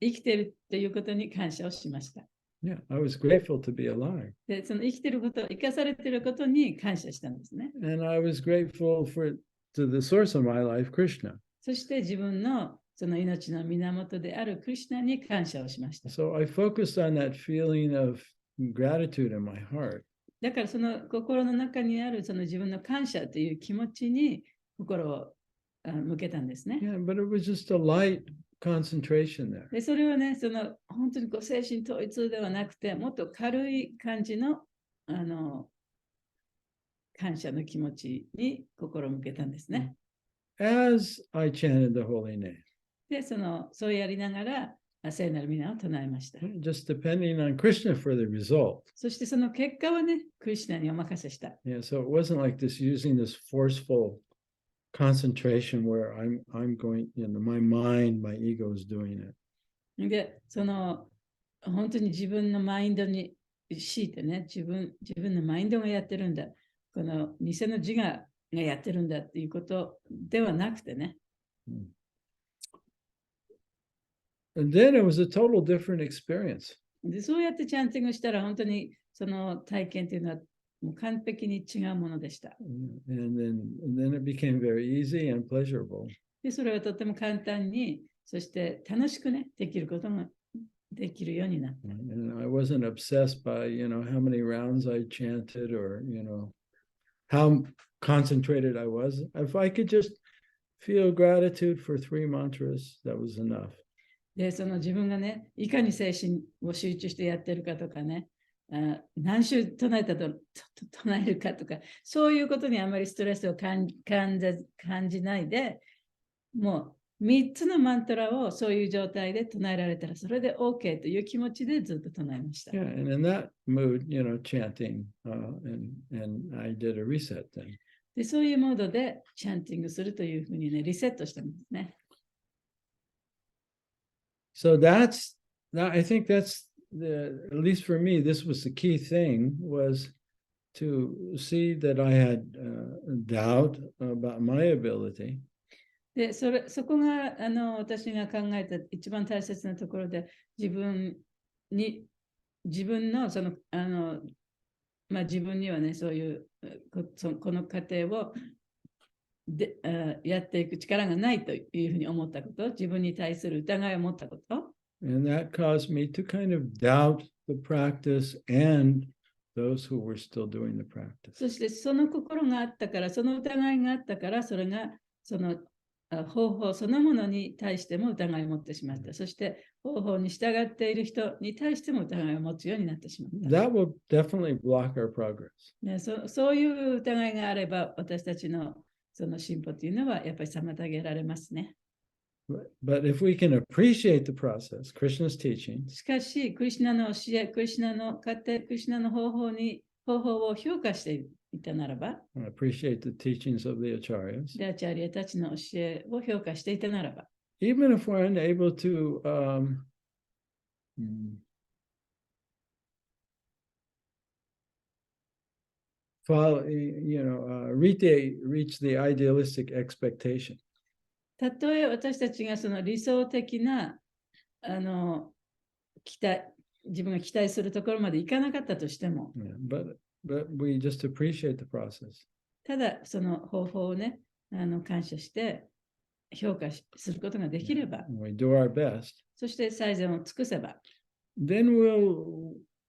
生きているということに感謝をしました。Yeah, I was grateful to be alive. で、その生きていること、生かされていることに感謝したんですね。And I was grateful to the source of my life, Krishna. そして自分のその命の源であるクリシュナに感謝をしました。So I focused on that feeling of gratitude in my heart. だからその心の中にあるその自分の感謝という気持ちに心を向けたんですね。Yeah, but it was just a light concentration there. で、それはね、その本当にこう精神統一ではなくて、もっと軽い感じの感謝の気持ちに心を向けたんですね。As I chanted the holy name. で、そうやりながら聖なる皆を唱えました。Just depending on Krishna for the result. そしてその結果はね、クリシュナにお任せした。Yeah, so it wasn't like using this forceful concentration where I'm going, my mind, my ego is doing it. で、本当に自分のマインドに強いてね、自分のマインドがやってるんだ。この偽の自我がやってるんだっていうことではなくてね。And then it was a total different experience. で、そうやってチャンティングしたら本当にその体験というのはもう完璧に違うものでした。And then it became very easy and pleasurable. で、それはとても簡単に、そして楽しくね、できることができるようになった。And I wasn't obsessed by, how many rounds I chanted or, how concentrated I was. If I could just feel gratitude for 3 mantras, that was enough. で、その自分がね、いかに精神を集中してやってるかとかね、何周唱えるかとか、そういうことにあまりストレスを感じないで、もう3つのマントラをそういう状態で唱えられたら、それで OK という気持ちでずっと唱えました。Yeah, and in that mood, chanting, and I did a reset then. で、そういうモードでチャンティングするというふうにね、リセットしたんですね。So I think that's at least for me, this was the key thing, was to see that I had doubt about my ability. で、そこが私が考えた一番大切なところで、自分の自分にはね、そういうこの過程をやっていく力がないというふうに思ったこと、自分に対する疑いを持ったこと。And that caused me to kind of doubt the practice and those who were still doing the practice. そしてその心があったから、その疑いがあったから、それがその方法そのものに対しても疑いを持ってしまった。そして方法に従っている人に対しても疑いを持つようになってしまった。That will definitely block our progress. ね、そういう疑いがあれば、私たちのその進歩というのはやっぱり妨げられますね。But if we can appreciate the process, Krishna's teaching, しかし、クリシュナの教え、クリシュナの過程、クリシュナの方法を評価していたならば、appreciate the teachings of the acharyas, で、アチャリアたちの教えを評価していたならば、even if we're unable to follow, reach the idealistic expectation. たとえ私たちがその理想的な自分が期待するところまでいかなかったとしても、but we just appreciate the process. ただその方法をね、感謝して評価することができれば、We do our best. そして最善を尽くせば、Then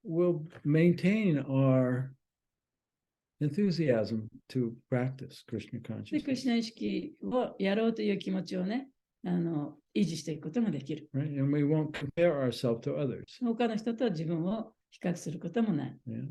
we'll maintain our enthusiasm to practice Krishna で、クリ consciousness. シュナ意識をやろうという気持ちをね、維持していくことができる。Right? And we won't compare ourselves to others. 他の人と自分を比較することもない。Yeah.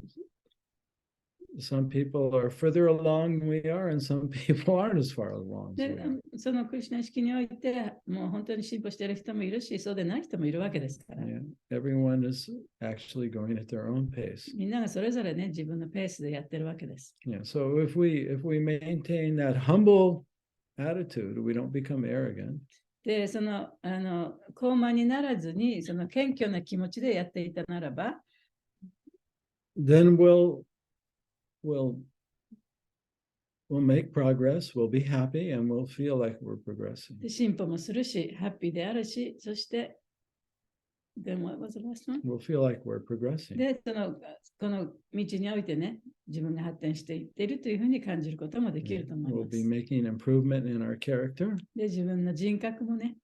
Some people are further along than we are, and some people aren't as far along as で we are. そのクリシュナ意識において、もう本当に進歩している人もいるし、そうでない人もいるわけですから。Yeah. Everyone is actually going at their own pace. みんながそれぞれね、自分のペースでやってるわけです。Yeah. So if we maintain that humble attitude, we don't become arrogant. で、高慢にならずに、その謙虚な気持ちでやっていたならば、Then we'll make progress, we'll be happy, and we'll feel like we're progressing. で進歩もするし、ハッピーであるし、そして、Then what was the last one? We'll feel like we're progressing. で、この道においてね、自分が発展していっているというふうに感じることもできると思い We'll ま be す。 making improvement in our character, で、自分の人格もね、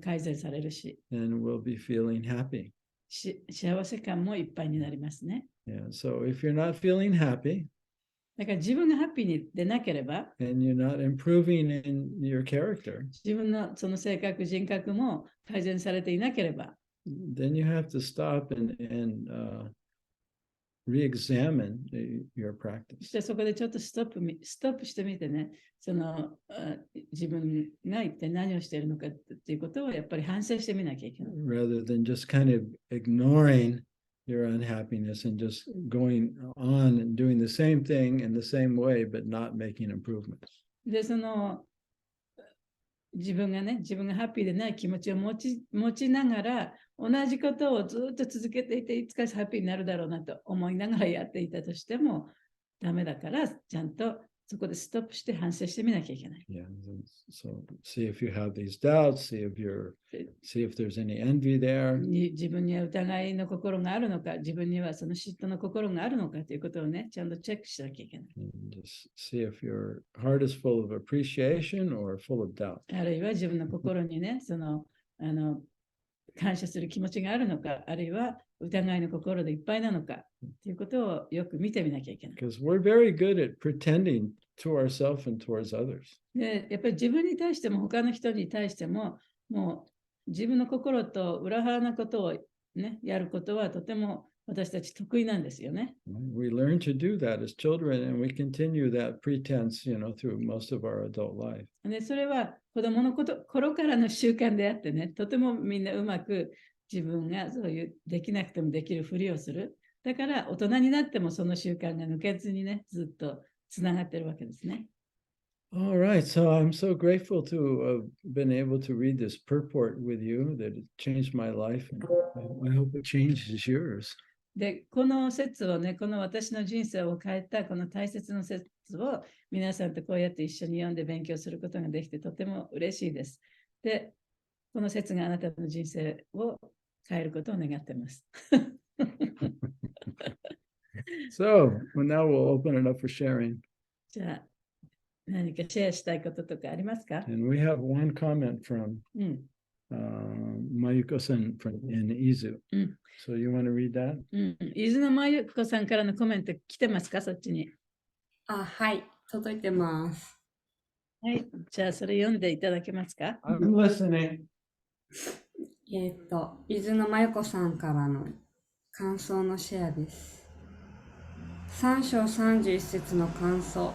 改善されるし、 and we'll be feeling happy. 幸せ感もいっぱいになりますね。Yeah. So if you're not feeling happy だから自分がハッピーにでなければ、 and you're not improving in your character, 自分のその性格、人格も改善されていなければ、 then you have to stop and re-examine your そ practice. してそこでちょっとストップしてみてね、自分が一体何をしているのかっていうことをやっぱり反省してみなきゃいけない。Rather than just kind of ignoring your unhappiness and just going on and doing the same thing in the same way, but not making improvements. で、自分がハッピーでない気持ちを持ちながら、同じことをずっと続けていて、いつかハッピーになるだろうなと思いながらやっていたとしてもダメだから、ちゃんとそこでストップして反省してみなきゃいけない。Yeah. So see if you have these doubts, see if there's any envy there. 自分には疑いの心があるのか、自分にはその嫉妬の心があるのかということをね、ちゃんとチェックしなきゃいけない。And just see if your heart is full of appreciation or full of doubt. あるいは自分の心にね、感謝する気持ちがあるのか、あるいは疑いの心でいっぱいなのかということをよく見てみなきゃいけない。Because we're very good at pretending to ourselves and towards others. で、やっぱり自分に対しても他の人に対しても、もう自分の心と裏腹なことをね、やることはとても私たち得意なんですよね。We learn to do that as children, and we continue that pretense, through most of our adult life. で、それは子供の頃からの習慣であってね、とてもみんなうまく自分がそういうできなくてもできるふりをする。だから大人になってもその習慣が抜けずにね、ずっとつながってるわけですね。All right, so I'm so grateful to have been able to read this purport with you, that it changed my life, and I hope it changes yours. で、この説をね、この私の人生を変えたこの大切な説を皆さんとこうやって一緒に読んで勉強することができてとても嬉しいです。で、この説があなたの人生を変えることを願っています。So now we'll open it up for sharing. じゃあ、何かシェアしたいこととかありますか？ And we have one comment from うん。Mayuko-san in Izu. So you want to read that? うん。伊豆のまゆこさんからのコメント来てますか？そっちに。はい、届いてます。はい。じゃあ、それ読んでいただけますか？ I'm listening. 伊豆のまゆこさんからの感想のシェアです。3章31節の感想。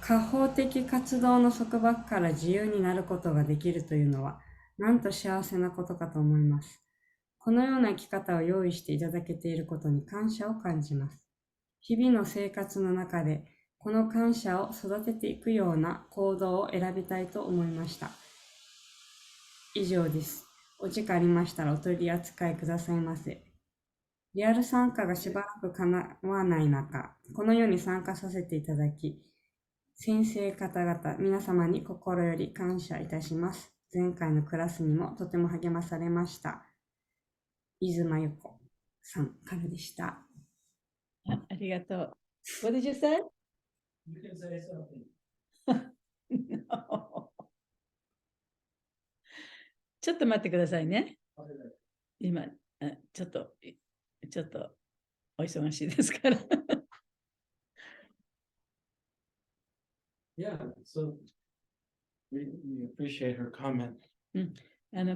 果報的活動の束縛から自由になることができるというのは、なんと幸せなことかと思います。このような生き方を用意していただけていることに感謝を感じます。日々の生活の中で、この感謝を育てていくような行動を選びたいと思いました。以上です。お時間ありましたらお取り扱いくださいませ。リアル参加がしばらく叶わない中、このように参加させていただき、先生方々、皆様に心より感謝いたします。前回のクラスにもとても励まされました。伊豆真由子さんからでした。ありがとう。What did you say? You can say something. No. ちょっと待ってくださいね。今、ちょっとお忙しいですから。Yeah, so we appreciate her comment.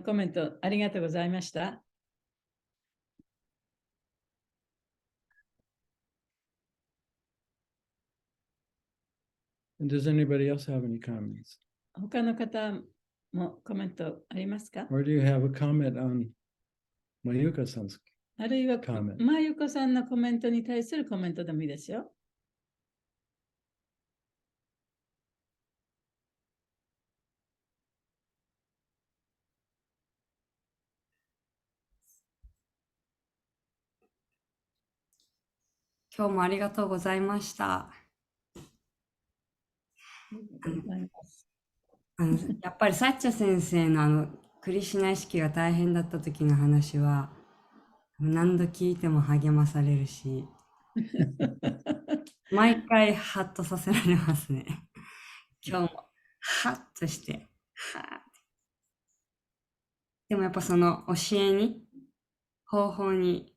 コメントありがとうございました。And does anybody else have any comments? 他の方もコメントありますか？ Or do you have a comment on Mayuka-san's あるいは、comment? まゆこさんのコメントに対するコメントでもいいですよ。今日もありがとうございました。やっぱりサッチャ先生のクリシュナ意識が大変だった時の話は何度聞いても励まされるし毎回ハッとさせられますね。今日もハッとしてでもやっぱその教えに方法に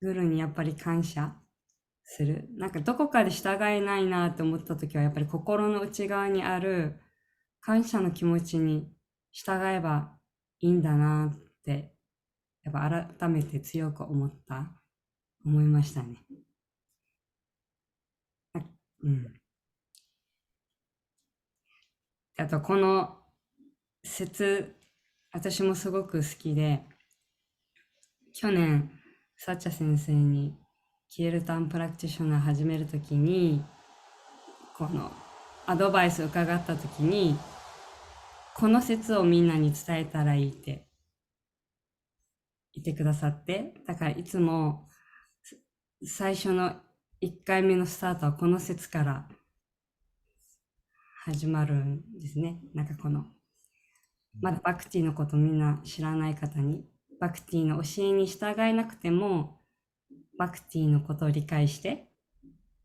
グルにやっぱり感謝する。なんかどこかで従えないなと思った時はやっぱり心の内側にある感謝の気持ちに従えばいいんだなってやっぱ改めて強く思いましたね。あとこの説私もすごく好きで、去年サッチャ先生にキエルタンプラクティショナー始めるときにこのアドバイスを伺ったときにこの説をみんなに伝えたらいいって言ってくださって、だからいつも最初の1回目のスタートはこの説から始まるんですね。なんかこのまだバクティのことみんな知らない方にバクティの教えに従えなくてもバクティのことを理解して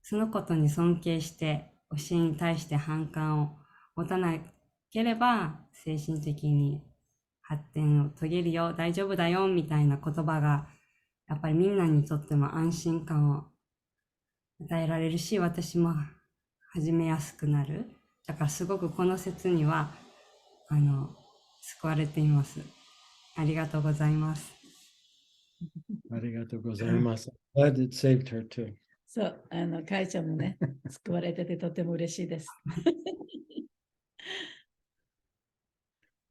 そのことに尊敬して教えに対して反感を持たなければ精神的に発展を遂げるよ、大丈夫だよみたいな言葉がやっぱりみんなにとっても安心感を与えられるし、私も始めやすくなる。だからすごくこの説には救われています。ありがとうございます。ありがとうございます。Glad it saved her too. そう、かいちゃんもね、救われててとても嬉しいです。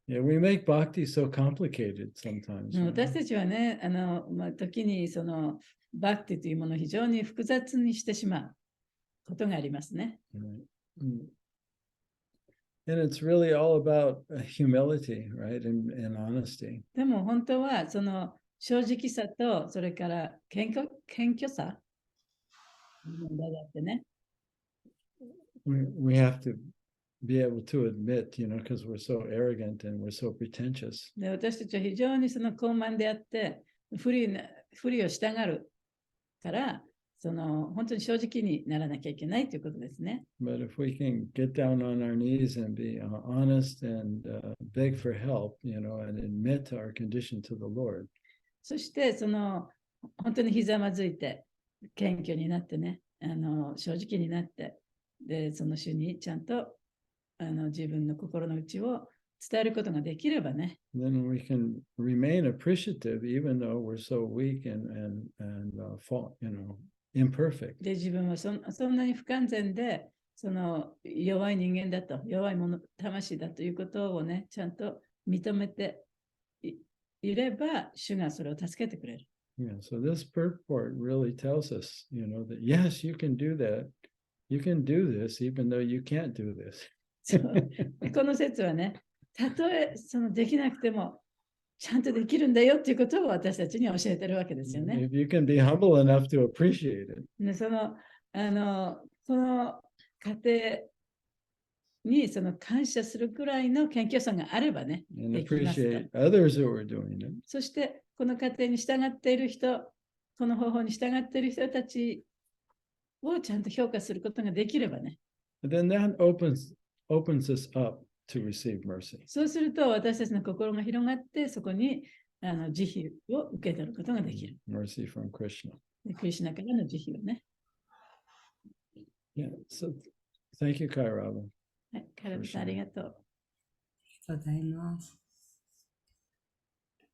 Yeah, we make bhakti so complicated sometimes. 私たちはね、時にそのバクティというものを非常に複雑にしてしまうことがありますね。And it's really all about humility, right? And honesty. でも本当はその正直さとそれから謙虚さ問題だってね。We have to be able to admit, because we're so arrogant and we're so pretentious. で私たちは非常にその高慢であって不利をしたがるから本当に正直にならなきゃいけないということですね。But if we can get down on our knees and be honest and beg for help, and admit our condition to the Lord. そして本当にひざまずいて謙虚になってね、正直になって、でその主にちゃんと自分の心の内を伝えることができればね。Then we can remain appreciative even though we're so weak and imperfect. で自分はそんなに不完全で弱い人間だと、弱い魂だということをね、ちゃんと認めていれば、主がそれを助けてくれる。Yeah, so this purport really tells us, that yes, you can do that. You can do this even though you can't do this. この説はね、たとえできなくても、ちゃんとできるんだよっていうことを私たちに教えてるわけですよね。If you can be humble enough to appreciate it. でこの家庭に感謝するくらいの謙虚さがあればね、And できますと。 appreciate others who are doing it. そしてこの家庭に従っている人、この方法に従っている人たちをちゃんと評価することができればね。And then that opens us up to receive mercy. そうすると私たちの心が広がって、そこに慈悲を受け取ることができる。Mercy from Krishna. クリシュナからの慈悲をね。Yeah, so thank you, Kairava. はい、カラブさんありがとう。ありがとうございます。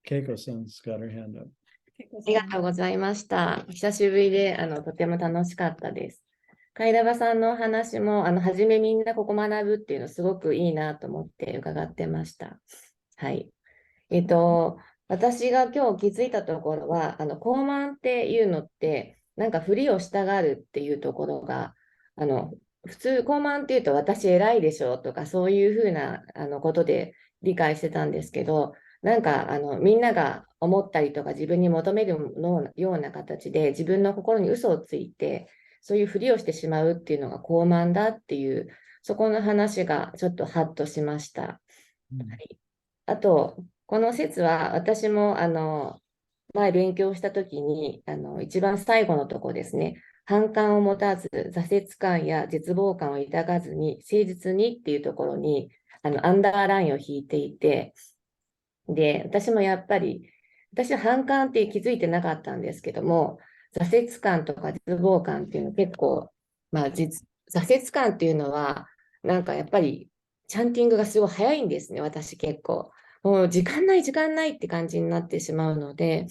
Keiko-san's got her hand up. ありがとうございました。久しぶりでとても楽しかったです。カイラバさんのお話も初めみんなここ学ぶっていうのすごくいいなと思って伺ってました。はい。私が今日気づいたところは傲慢っていうのってなんかふりをしたがるっていうところが普通傲慢っていうと私偉いでしょとかそういうふうなことで理解してたんですけど、なんかみんなが思ったりとか自分に求めるような形で自分の心に嘘をついてそういうふりをしてしまうっていうのが傲慢だっていうそこの話がちょっとハッとしました。はい、あとこの説は私も前勉強したときに一番最後のとこですね。反感を持たず、挫折感や絶望感を抱かずに、誠実にっていうところにアンダーラインを引いていて、で、私もやっぱり、私は反感って気づいてなかったんですけども、挫折感とか絶望感っていうの結構、挫折感っていうのは、なんかやっぱり、チャンティングがすごい早いんですね、私結構。もう時間ないって感じになってしまうので、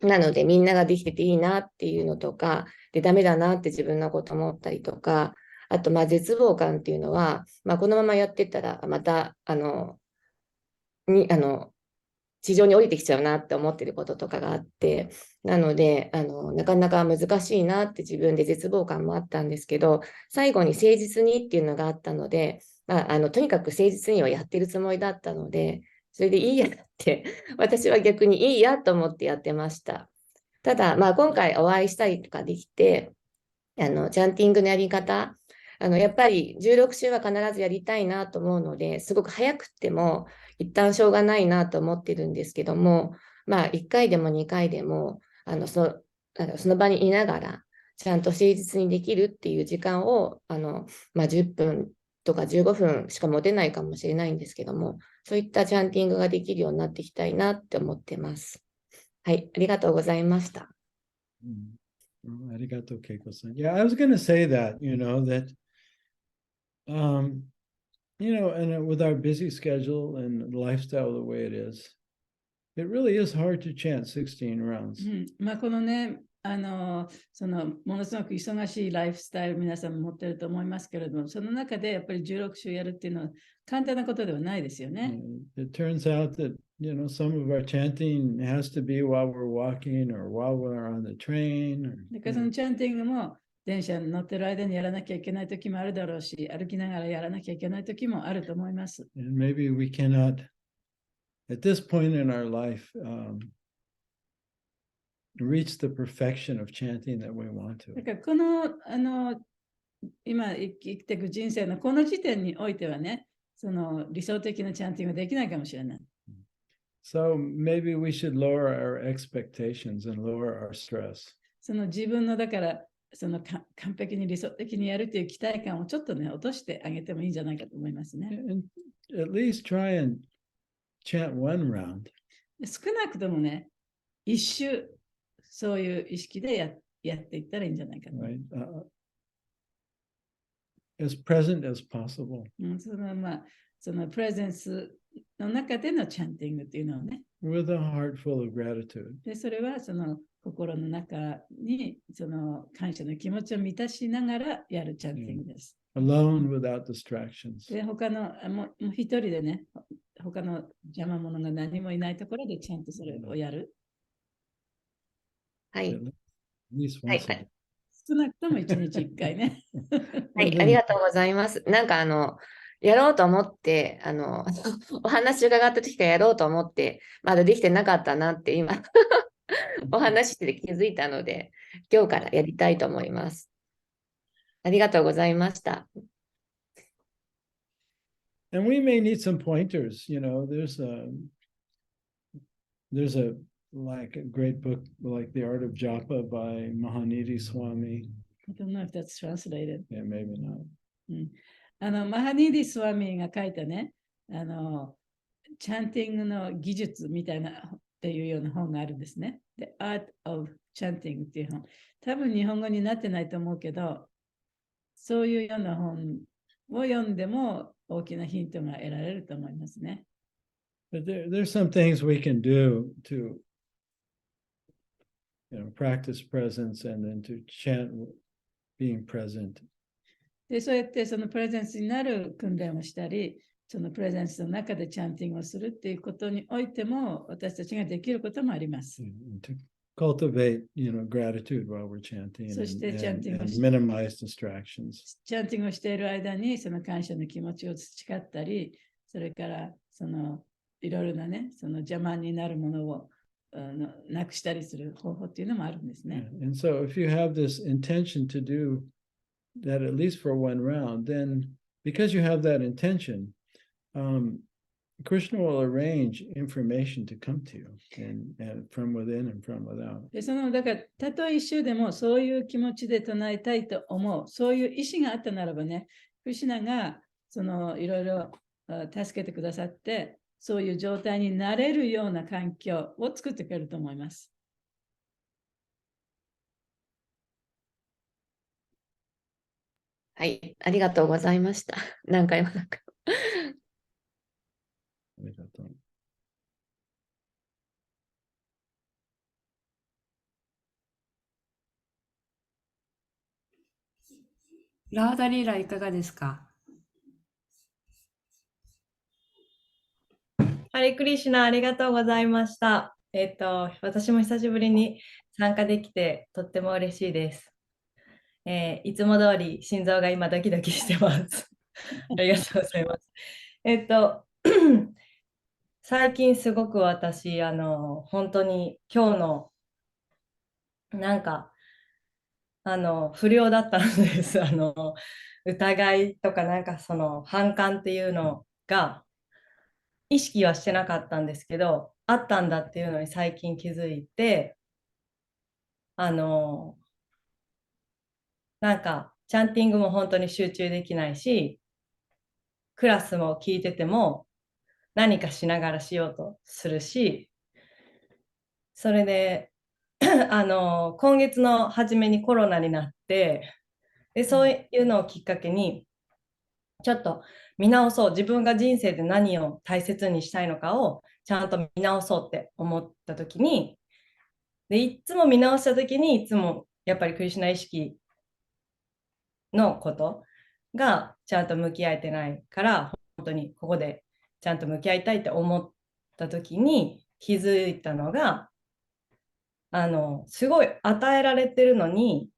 なのでみんなができてていいなっていうのとか、で、ダメだなって自分のこと思ったりとか、あと、絶望感っていうのは、このままやってったら、また、地上に降りてきちゃうなって思ってることとかがあって、なので、なかなか難しいなって自分で絶望感もあったんですけど、最後に誠実にっていうのがあったので、とにかく誠実にはやってるつもりだったので、それでいいやって、私は逆にいいやと思ってやってました。ただ、今回お会いしたりとかできて、チャンティングのやり方、やっぱり16週は必ずやりたいなと思うので、すごく早くっても一旦しょうがないなと思ってるんですけども、1回でも2回でもその場にいながら、ちゃんと誠実にできるっていう時間を10分とか15分しか持てないかもしれないんですけども、そういったチャンティングができるようになっていきたいなって思ってます。はい、ありがとうございました。Arigato, Keiko-san. Yeah, I was going to say that, that, and with our busy schedule and lifestyle the way it is, it really is hard to chant 16 rounds. このね、ものすごく忙しいライフスタイル皆さん持ってると思いますけれども、その中でやっぱり16週やるっていうのは簡単なことではないですよね。It turns out that, some of our chanting has to be while we're walking or while we're on the train. だからそのチャンティングも電車に乗ってる間にやらなきゃいけない時もあるだろうし、歩きながらやらなきゃいけない時もあると思います。And maybe we cannot, at this point in our life, reach the perfection of chanting that we want to. だからこの今生きていく人生のこの時点においてはね、その理想的なチャンティングができないかもしれない。So maybe we should lower our expectations and lower our stress. その自分のだからその完璧に理想的にやるという期待感をちょっとね、落としてあげてもいいんじゃないかと思いますね。And at least try and chant one round. 少なくともね、一周、そういう意識でやっていったらいいんじゃないかと。Right? As present as possible. そのプレゼンスの中でのチャンティングっていうのをね。With a heart full of gratitude. で、それはその心の中にその感謝の気持ちを満たしながらやるチャンティングです。Alone without distractions. で、他の、もう一人でね、他の邪魔者が何もいないところでちゃんとそれをやる。はい。At least はい once a day. 少なくとも1日1回ね。はい、ありがとうございます。なんかやろうと思って、お話伺った時からやろうと思って、まだできてなかったなって今お話して気づいたので、今日からやりたいと思います。ありがとうございました。And we may need some pointers. There's a like a great book like The Art of Japa by Mahanidhi Swami. I don't know if that's translated. Yeah, maybe not. マハニーディ・スワミが書いたね、チャンティングの技術みたいなっていうような本があるんですね。The Art of Chanting っていう本。多分日本語になってないと思うけど、そういうような本を読んでも大きなヒントが得られると思いますね。But there's some things we can do to practice presence and then to chant being present. で、そうやってそのプレゼンスになる訓練をしたり、そのプレゼンスの中でチャンティングをするっていうことにおいても、私たちができることもあります。To cultivate, gratitude while we're chanting そしてチャンティング and をし minimize distractions. チャンティングをしている間に、その感謝の気持ちを培ったり、それからそのいろいろなね、その邪魔になるものをなくしたりする方法っていうのもあるんですね。And so if you have this intention to do that at least for one round, then because you have that intention, Krishna will arrange information to come to you and from within and from without. で、だから、たとえ一周でもそういう気持ちで唱えたいと思う、そういう意思があったならばね、クリシュナがいろいろ助けてくださって、そういう状態になれるような環境を作ってくれると思います。はい、ありがとうございました。何回も。ラーダリーラいかがですか？ハレクリシュナ、ありがとうございました。私も久しぶりに参加できてとっても嬉しいです。いつも通り心臓が今ドキドキしてます。ありがとうございます。最近すごく私、本当に今日のなんか不良だったんです。疑いとかなんか反感っていうのが意識はしてなかったんですけど、あったんだっていうのに最近気づいて、なんかチャンティングも本当に集中できないし、クラスも聞いてても何かしながらしようとするし、それで今月の初めにコロナになって、でそういうのをきっかけにちょっと見直そう、自分が人生で何を大切にしたいのかをちゃんと見直そうって思った時に、でいつも見直した時にいつもやっぱりクリシュナ意識のことがちゃんと向き合えてないから、本当にここでちゃんと向き合いたいって思った時に気づいたのが、すごい与えられてるのに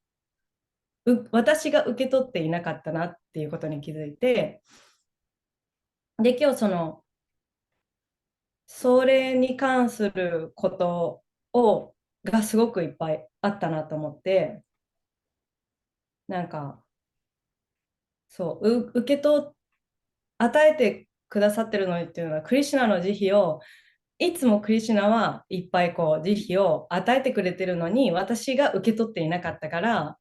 私が受け取っていなかったなっていうことに気づいて、で今日それに関することがすごくいっぱいあったなと思って、なんか受け取与えてくださってるのにっていうのはクリシュナの慈悲をいつもクリシュナはいっぱいこう慈悲を与えてくれてるのに、私が受け取っていなかったから、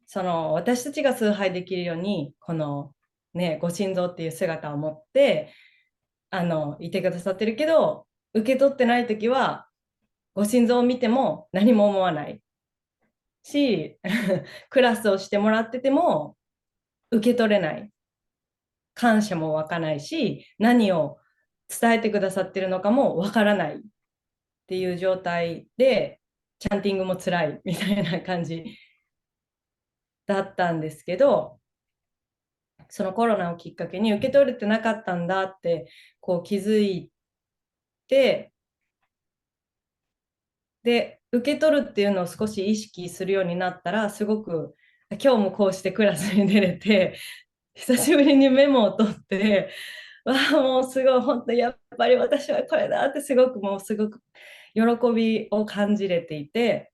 その私たちが崇拝できるように、このね、ご神像っていう姿を持っていてくださってるけど、受け取ってないときは、ご神像を見ても何も思わないし、クラスをしてもらってても受け取れない。感謝も湧かないし、何を伝えてくださってるのかもわからないっていう状態で、チャンティングも辛いみたいな感じだったんですけど、そのコロナをきっかけに受け取れてなかったんだってこう気づいて、で、受け取るっていうのを少し意識するようになったら、すごく今日もこうしてクラスに出れて、久しぶりにメモを取って、わあ、もうすごい、本当やっぱり私はこれだってすごく喜びを感じれていて、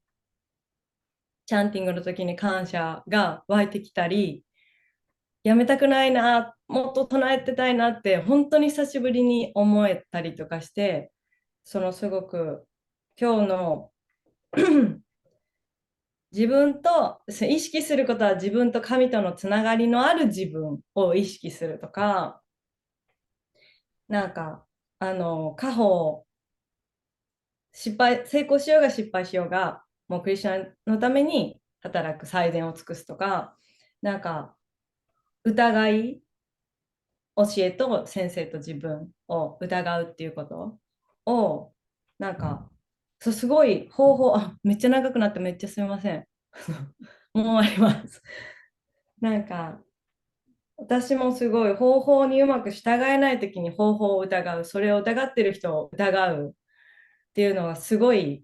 チャンティングの時に感謝が湧いてきたり、やめたくないな、もっと唱えてたいなって本当に久しぶりに思えたりとかして、そのすごく今日の自分と意識することは自分と神とのつながりのある自分を意識するとか、なんか過去成功しようが失敗しようが、もうクリスチャンのために働く、最善を尽くすとか、なんか疑い、教えと先生と自分を疑うっていうことを、なんかすごい方法、めっちゃ長くなってめっちゃすみません。もう終わります。なんか私もすごい方法にうまく従えないときに方法を疑う、それを疑ってる人を疑うっていうのがすごい、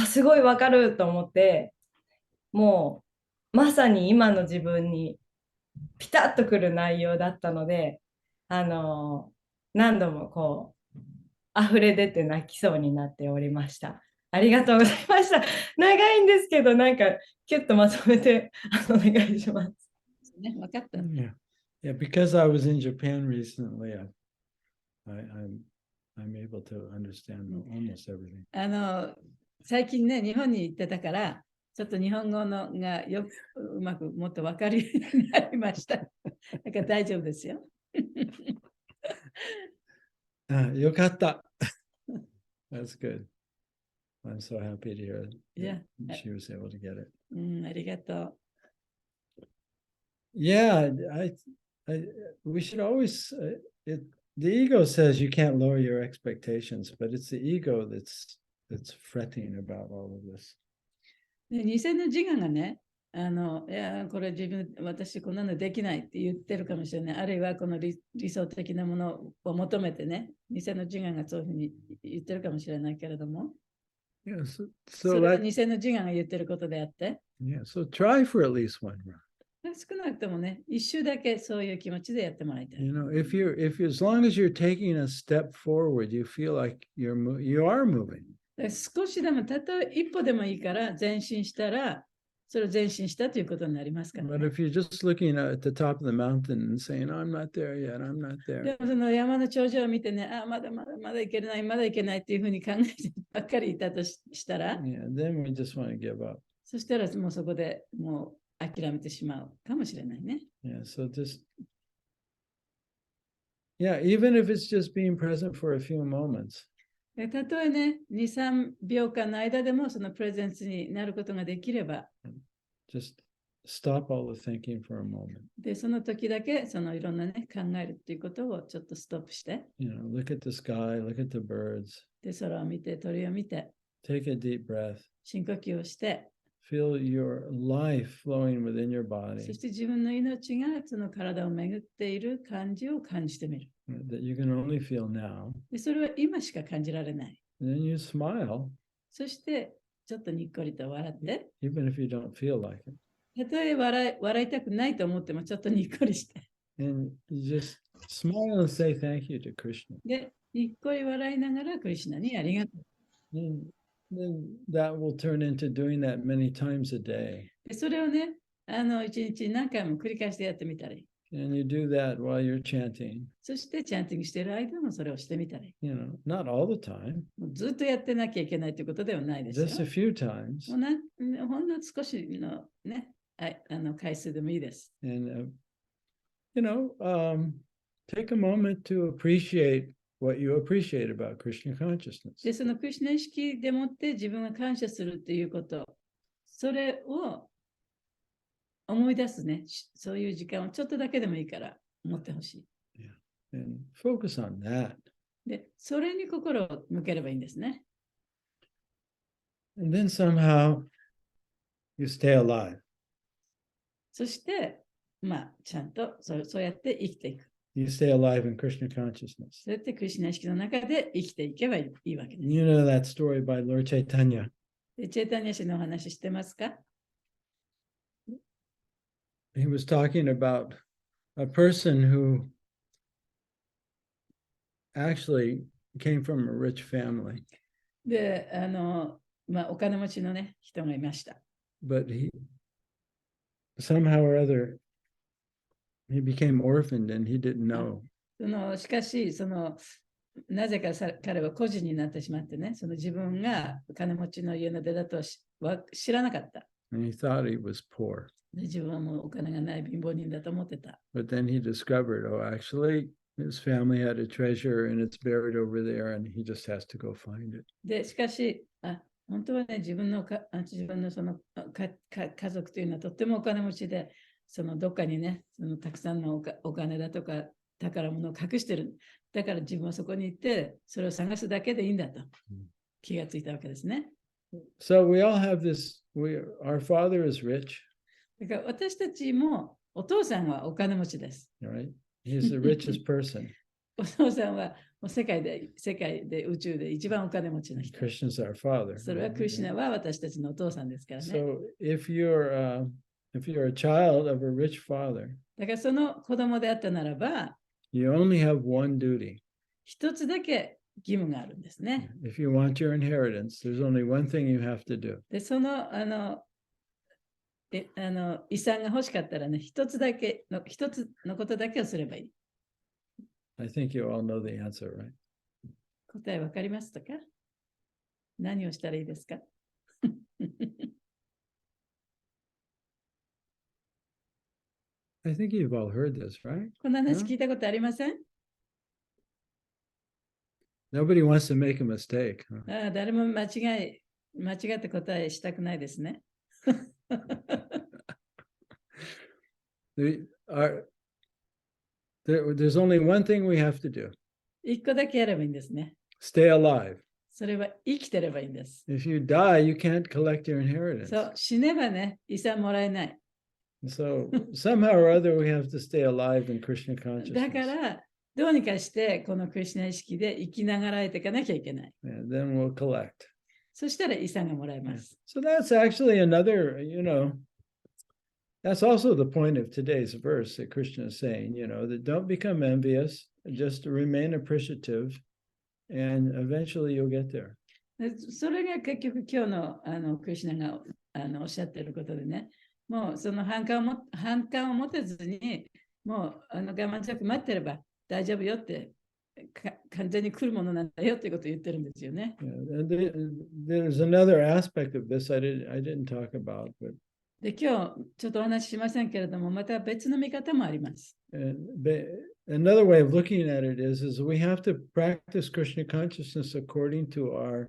すごいわかると思って、もうまさに今の自分にピタッとくる内容だったので、何度もこう、溢れ出て泣きそうになっておりました。ありがとうございました。長いんですけど、なんかキュッとまとめてお願いします。ね、分かった。Yeah. Yeah, because I was in Japan recently, I'm able to understand almost everything. 最近ね、日本に行ってたから、ちょっと日本語のがうまくもっと分かるようになりました。だから大丈夫ですよ。よかった。That's good. I'm so happy to hear Yeah. she was able to get it. ありがとう。Yeah, we should always, the ego says you can't lower your expectations, but it's the ego that's fretting about all of this. で、偽の自我がね、いや、これ私こんなのできないって言ってるかもしれない。あるいはこの理想的なものを求めてね、偽の自我がそういうふうに言ってるかもしれないけれども、Yeah, それは偽の自我が言ってることであって、yeah, so try for at least one round. 少なくともね、一周だけそういう気持ちでやってもらいたい。You know, as long as you're taking a step forward, you feel like you are moving. 少しでも、たとえ一歩でもいいから前進したら、それを前進したということになりますから、ね。But if you're just looking at the top of the mountain and saying, I'm not there yet, I'm not there. でもその山の頂上を見てね、まだいけない、まだいけないっていうふうに考えてばっかりいたとしたら、Yeah, then we just want to give up. そしたらもうそこでもう諦めてしまうかもしれないね。Yeah, so even if it's just being present for a few moments. たとえね、2、3秒間の間でもそのプレゼンスになることができれば、just stop all the thinking for a moment. で、その時だけそのいろんなね、考えるっていうことをちょっとストップして、Look at the sky, look at the birds. で、空を見て、鳥を見て、Take a deep breath. 深呼吸をして、Feel your life flowing within your そ body して自分の命がその体を巡っている感じを感じてみる。that you can only feel now. で、それは今しか感じられない。And then you smile, そしてちょっとにっこりと笑って、even if you don't feel like it. たとえ笑いたくないと思ってもちょっとにっこりして。And you just smile and say thank you to Krishna. で、にっこり笑いながらクリシュナにありがとう。Then that will turn into doing that many times a day. で、それをね、一日何回も繰り返してやってみたり。And you do that while you're chanting. そしてチャンティングしている間もそれをしてみたらいい。You know, not all the time, もうずっとやってなきゃいけないということではないですよ。 just a few times. もうほんの少しのね、回数でもいいです。And, take a moment to appreciate what you appreciate about Krishna consciousness. で、そのクリシュナ意識でもって自分が感謝するということ、それを思い出すね、そういう時間をちょっとだけでもいいから持ってほしい。And focus on that. で、それに心を向ければいいんですね。And then somehow you stay alive. そして、ちゃんとそうやって生きていく。You stay alive in Krishna consciousness. そうやってクリシュナ意識の中で生きていけばいいわけです。You know that story by Lord Chaitanya. で、チェイタニア氏のお話してますか？ He was talking about a person who actually came from a rich family. で、お金持ちのね、人がいました。But somehow or other, he became orphaned and he didn't know. しかし、なぜか彼は孤児になってしまってね、自分が金持ちの家の出だとは知らなかった。And he thought he was poor. で、自分はもうお金がない貧乏人だと思ってた。But then he discovered, actually, his family had a treasure and it's buried over there and he just has to go find it. で、しかし、本当はね、自分の家族というのはとってもお金持ちで、どっかにね、たくさんのお金だとか宝物を隠してる。だから自分はそこに行って、それを探すだけでいいんだと気がついたわけですね。So we all have this, our father is rich. だから私たちもお父さんはお金持ちです。Right? He's the richest person. お父さんはもう世界で宇宙で一番お金持ちの人。Krishna's our father. それはクリシュナは私たちのお父さんですからね。So if you're a child of a rich father, だからその子供であったならば、you only have one duty. 一つだけ義務があるんですね。If you want your inheritance, there's only one thing you have to do. で、遺産が欲しかったらね、一つのことだけをすればいい。I think you all know the answer, right? 答えわかりましたか？何をしたらいいですか？I think you've all heard this, right? この話聞いたことありません？ Nobody wants to make a mistake. Huh? 誰も間違った答えしたくないですね。There's only one thing we have to do. 一個だけやればいいんですね。Stay alive. それは生きてればいいんです。If you die, you can't collect your inheritance. そう、死ねばね、遺産もらえない。So somehow or other, we have to stay alive in Krishna だか consciousness. ら、どうにかしてこのクリシュナ意識で生きながらえていかなきゃいけない。And then we'll collect. そしたら遺産がもらえます。So that's actually another, that's also the point of today's verse that Krishna is saying, that don't become envious, just remain appreciative, and eventually you'll get there. それが結局今日のクリシュナがおっしゃっていることでね、もうその反感を持たずに、もう我慢強く待ってれば大丈夫よって完全に来るものなんだよっていうことを言ってるんですよね。There's another aspect of this I didn't talk about, but で、今日ちょっとお話ししませんけれども、また別の見方もあります。another way of looking at it is we have to practice Krishna consciousness according to our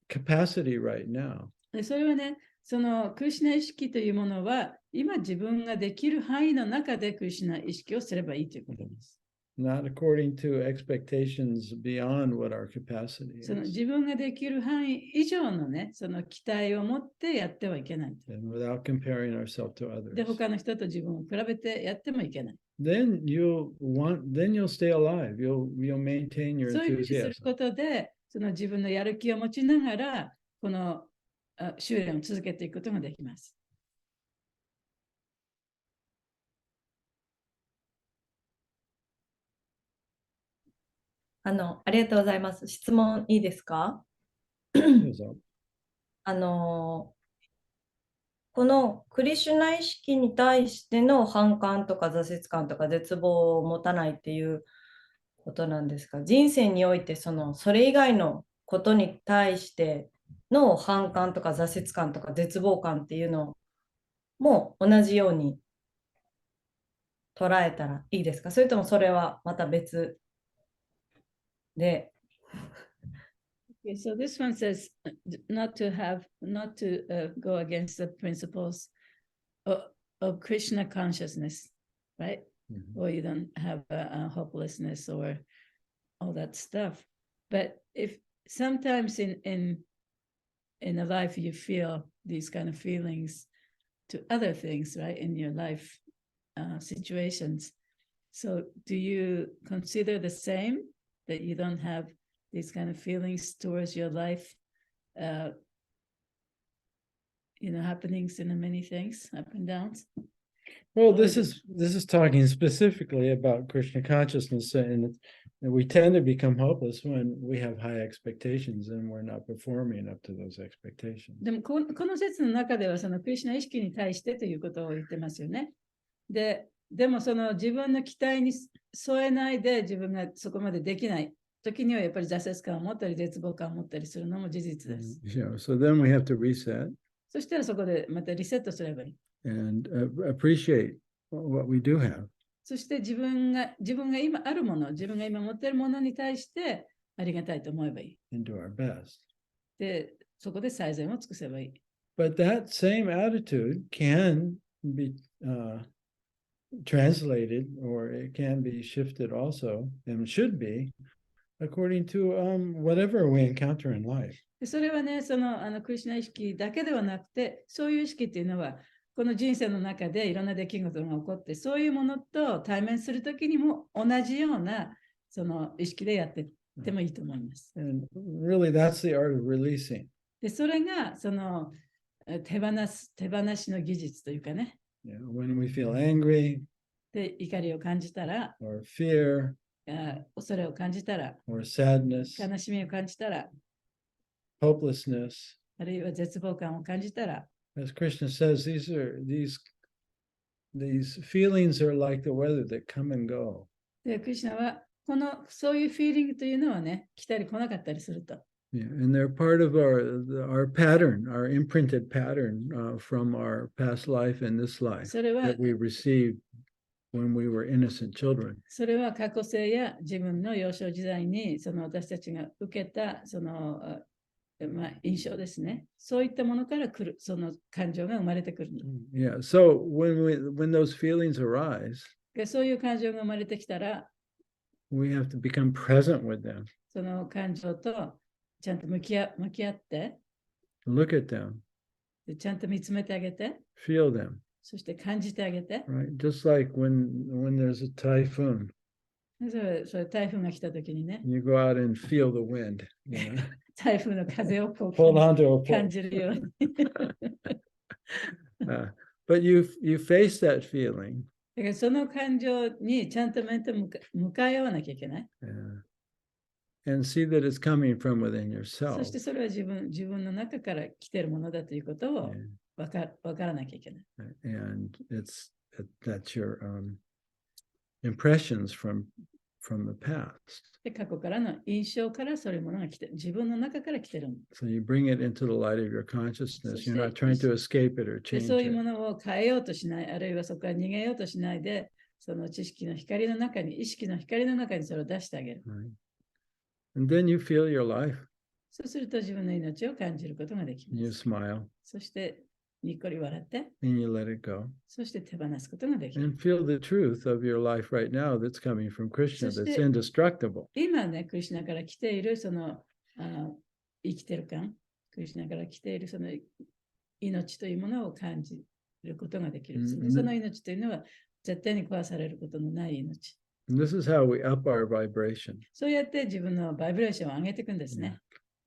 capacity right now. で、それはね、そのクリシュナ意識というものは、今自分ができる範囲の中でクリシュナ意識をすればいいということです。Not according to expectations beyond what our capacity is. その自分ができる範囲以上のね、その期待を持ってやってはいけない。And without comparing ourselves to others. で、他の人と自分を比べてやってもいけない。Then you'll stay alive. You'll maintain your そういうふうにする enthusiasm. ことで、その自分のやる気を持ちながら、この修練を続けていくことができます。ありがとうございます。質問いいですか？このクリシュナ意識に対しての反感とか挫折感とか絶望を持たないっていうことなんですか？人生においてそれ以外のことに対しての反感とか挫折感とか絶望感っていうのも同じように捉えたらいいですか？それともそれはまた別で。Okay, so this one says not to go against the principles of Krishna consciousness, right? Or you don't have a hopelessness or all that stuff. But if sometimes in a life you feel these kind of feelings to other things, right, in your life situations. So do you consider the same, that you don't have these kind of feelings towards your life, happenings in many things, up and downs? Well, this is talking specifically about Krishna consciousness, and we tend to become hopeless when we have high expectations and we're not performing up to those expectations. でもこの説の中ではそのクリシュナ意識に対してということを言ってますよね。でもその自分の期待に添えないで自分がそこまでできない時にはやっぱり挫折感を持ったり絶望感を持ったりするのも事実です。So then we have to reset. そしたらそこでまたリセットすればいい。And appreciate what we do have. そして自分が今あるもの、自分が今持っているものに対してありがたいと思えばいい。And do our best. で、そこで最善を尽くせばいい。But that same attitude can be translated, or it can be shifted also, and should be, according to whatever we encounter in life. それはね、クリシュナ意識だけではなくて、そういう意識っていうのは、この人生の中でいろんな出来事が起こって、そういうものと対面するときにも同じようなその意識でやっていってもいいと思います。And really, that's the art of releasing. で、それがその手放しの技術というかね。When we feel angry, で、怒りを感じたら、or fear, 恐れを感じたら、 or sadness, 悲しみを感じたら、 hopelessness. あるいは絶望感を感じたら、As Krishna says, these feelings are like the weather that come and go. で、クリシュナはそういうフィーリングというのはね、来たり来なかったりすると。Yeah, and they're part of our pattern, our imprinted pattern from our past life and this life that we received when we were innocent children. それは過去性や自分の幼少時代に私たちが受けた印象ですね。そういったものから来るその感情が生まれてくる。Yeah, so when those feelings arise, そういう感情が生まれてきたら、we have to become present with them. その感情とちゃんと向き合って、look at them, ちゃんと見つめてあげて、feel them. そして感じてあげて。Right, just like when there's a typhoon. それ台風が来たときにね。You go out and feel the wind. 台風の風をこう Hold on to a 感じるように。But you face that feeling. だからその感情にちゃんと面と向かい合わなきゃいけない。And see that it's coming from within そ yourself. してそれは自分の中から来ているものだということをわからなきゃいけない。And that's your impressions from the past. で過去からの印象からそういうものが来て、自分の中から来てる。So you bring it into the light of your consciousness. You're not trying to escape it or で change そういうも it. のを変えようとしない、あるいはそこから逃げようとしないで、その知識の光の中に、意識の光の中にそれを出してあげる。Right? And then you feel your life. そうすると自分の命を感じることができ And ま you す。smile そしてにっこり笑って、 and you let it go. そして手放すことができる。 And feel the truth of your life right now that's coming from Krishna, So that's stay- indestructible. 今ね、クリシュナから来ている生きてる感、クリシュナから来ているその命というものを感じることができる。うんその命というのは絶対に壊されることのない命。 And this is how we up our vibration. そうやって自分のバイブレーションを上げていくんですね。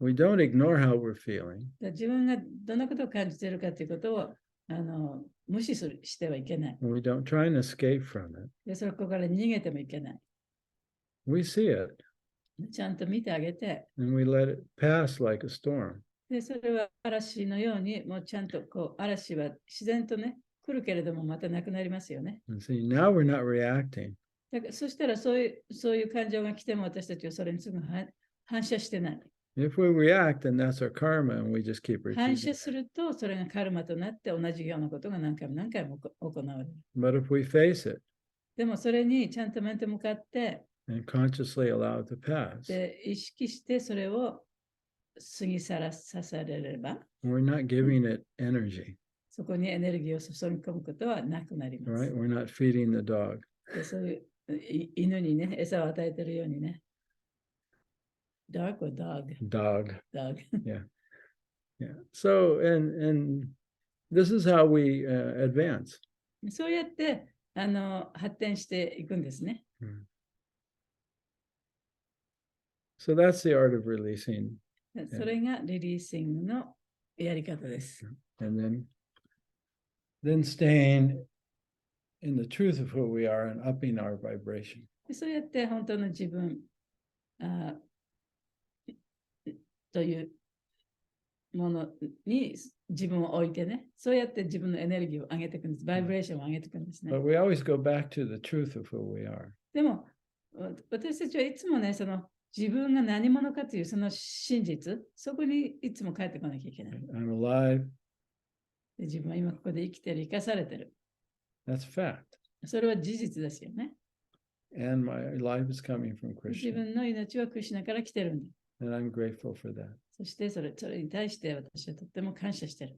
We don't ignore how we're feeling. だから自分がどんなことを感じているかということを無視してはいけない。 We don't try and escape from it. でそこから逃げてもいけない。 We see it ちゃんと見てあげて、 and we let it pass like a storm. で、それは嵐のように、もうちゃんとこう嵐は自然とね、来るけれどもまたなくなりますよね。And see, now we're not reacting. だからそしたらそういう感情が来ても私たちはそれにすぐ反射してない。If we react, then that's our karma, and we just keep 反 repeating 射 it. するとそれがカルマとなって同じようなことが何回も行われる。But if we face it でもそれにちゃんと面と向かって、and consciously allow it to pass, で意識してそれを過ぎ去らされれば、we're not giving it energy, そこにエネルギーを注ぎ込むことはなくなります。 right? We're not feeding the dog. でそういう犬にね、餌を与えているようにね。Dog or dog? Dog. Dog. Yeah. So, and this is how we advance. そうやって発展していくんですね。So that's the art of releasing. それがリリーシングのやり方です。And then staying in the truth of who we are and upping our vibration. そうやって本当の自分というものに自分を置いてね、そうやって自分のエネルギーを上げていくんです。バイブレーションを上げていくんですね。But we always go back to the truth of who we are. でも、私たちはいつもね、その自分が何者かというその真実、そこにいつも帰ってこなきゃいけない。I'm alive. で自分は今ここで生きてる、生かされてる。That's fact. それは事実ですよね。And my life is coming from 自 Krishna. 分の命はクリシュナから来てるんだ。And I'm grateful for that. そしてそれに対して私はとっても感謝してる。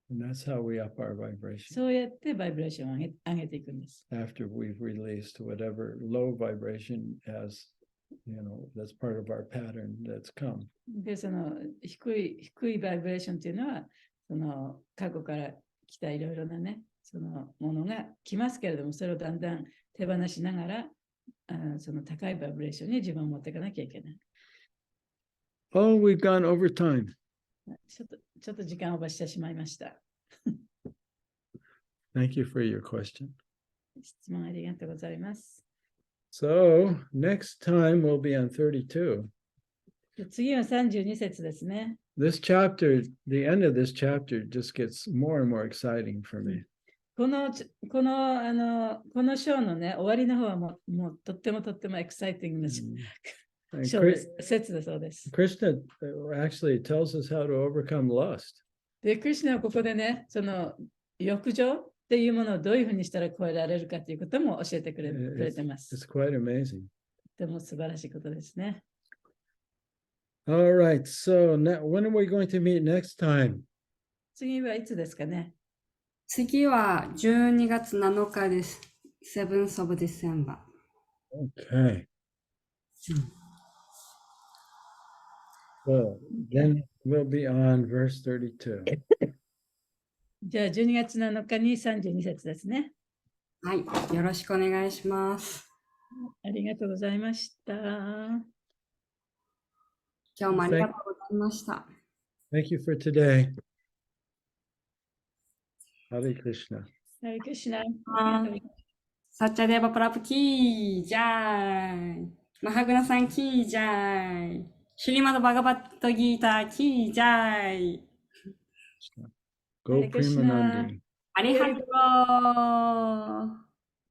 And that's how we up our vibration そうやってバイブレーションを上げていくんです。after we've released whatever low vibration that's part of our pattern that's come. で、その低いバイブレーションっていうのは、その過去から来たいろいろなね、そのものが来ますけれども、それをだんだん手放しながら、その高いバイブレーションに自分を持っていかなきゃいけない。Oh, we've gone over time. ちょっと時間をオーバーしてしまいました。Thank you for your question. 質問ありがとうございます。So next time we'll be on 32. 次は32節ですね。This chapter, the end of this chapter just gets more and more exciting for me. この章のね、終わりの方はもうとってもエキサイティングな章です。説だそうです。Krishna actually tells us how to overcome lust. で、クリシュナはここでね、その欲情っていうものをどういうふうにしたら超えられるかということも教えてくれてます。It's quite amazing. とても素晴らしいことですね。All right, so now, when are we going to meet next time? 次はいつですかね。次は12月7日です。7th of December. Okay. So then we'll be on verse 32. じゃあ12月7日に32節ですね。はい、よろしくお願いします。ありがとうございました。今日もありがとうございました。Thank you for today. Hare Krishna. ハレクリシュナ。サッチャデーバプラプキージャーイ。マハグナさんキージャーイ。シュリマドバガバットギーターキージャーイ。Go Premanandi. ありがとう。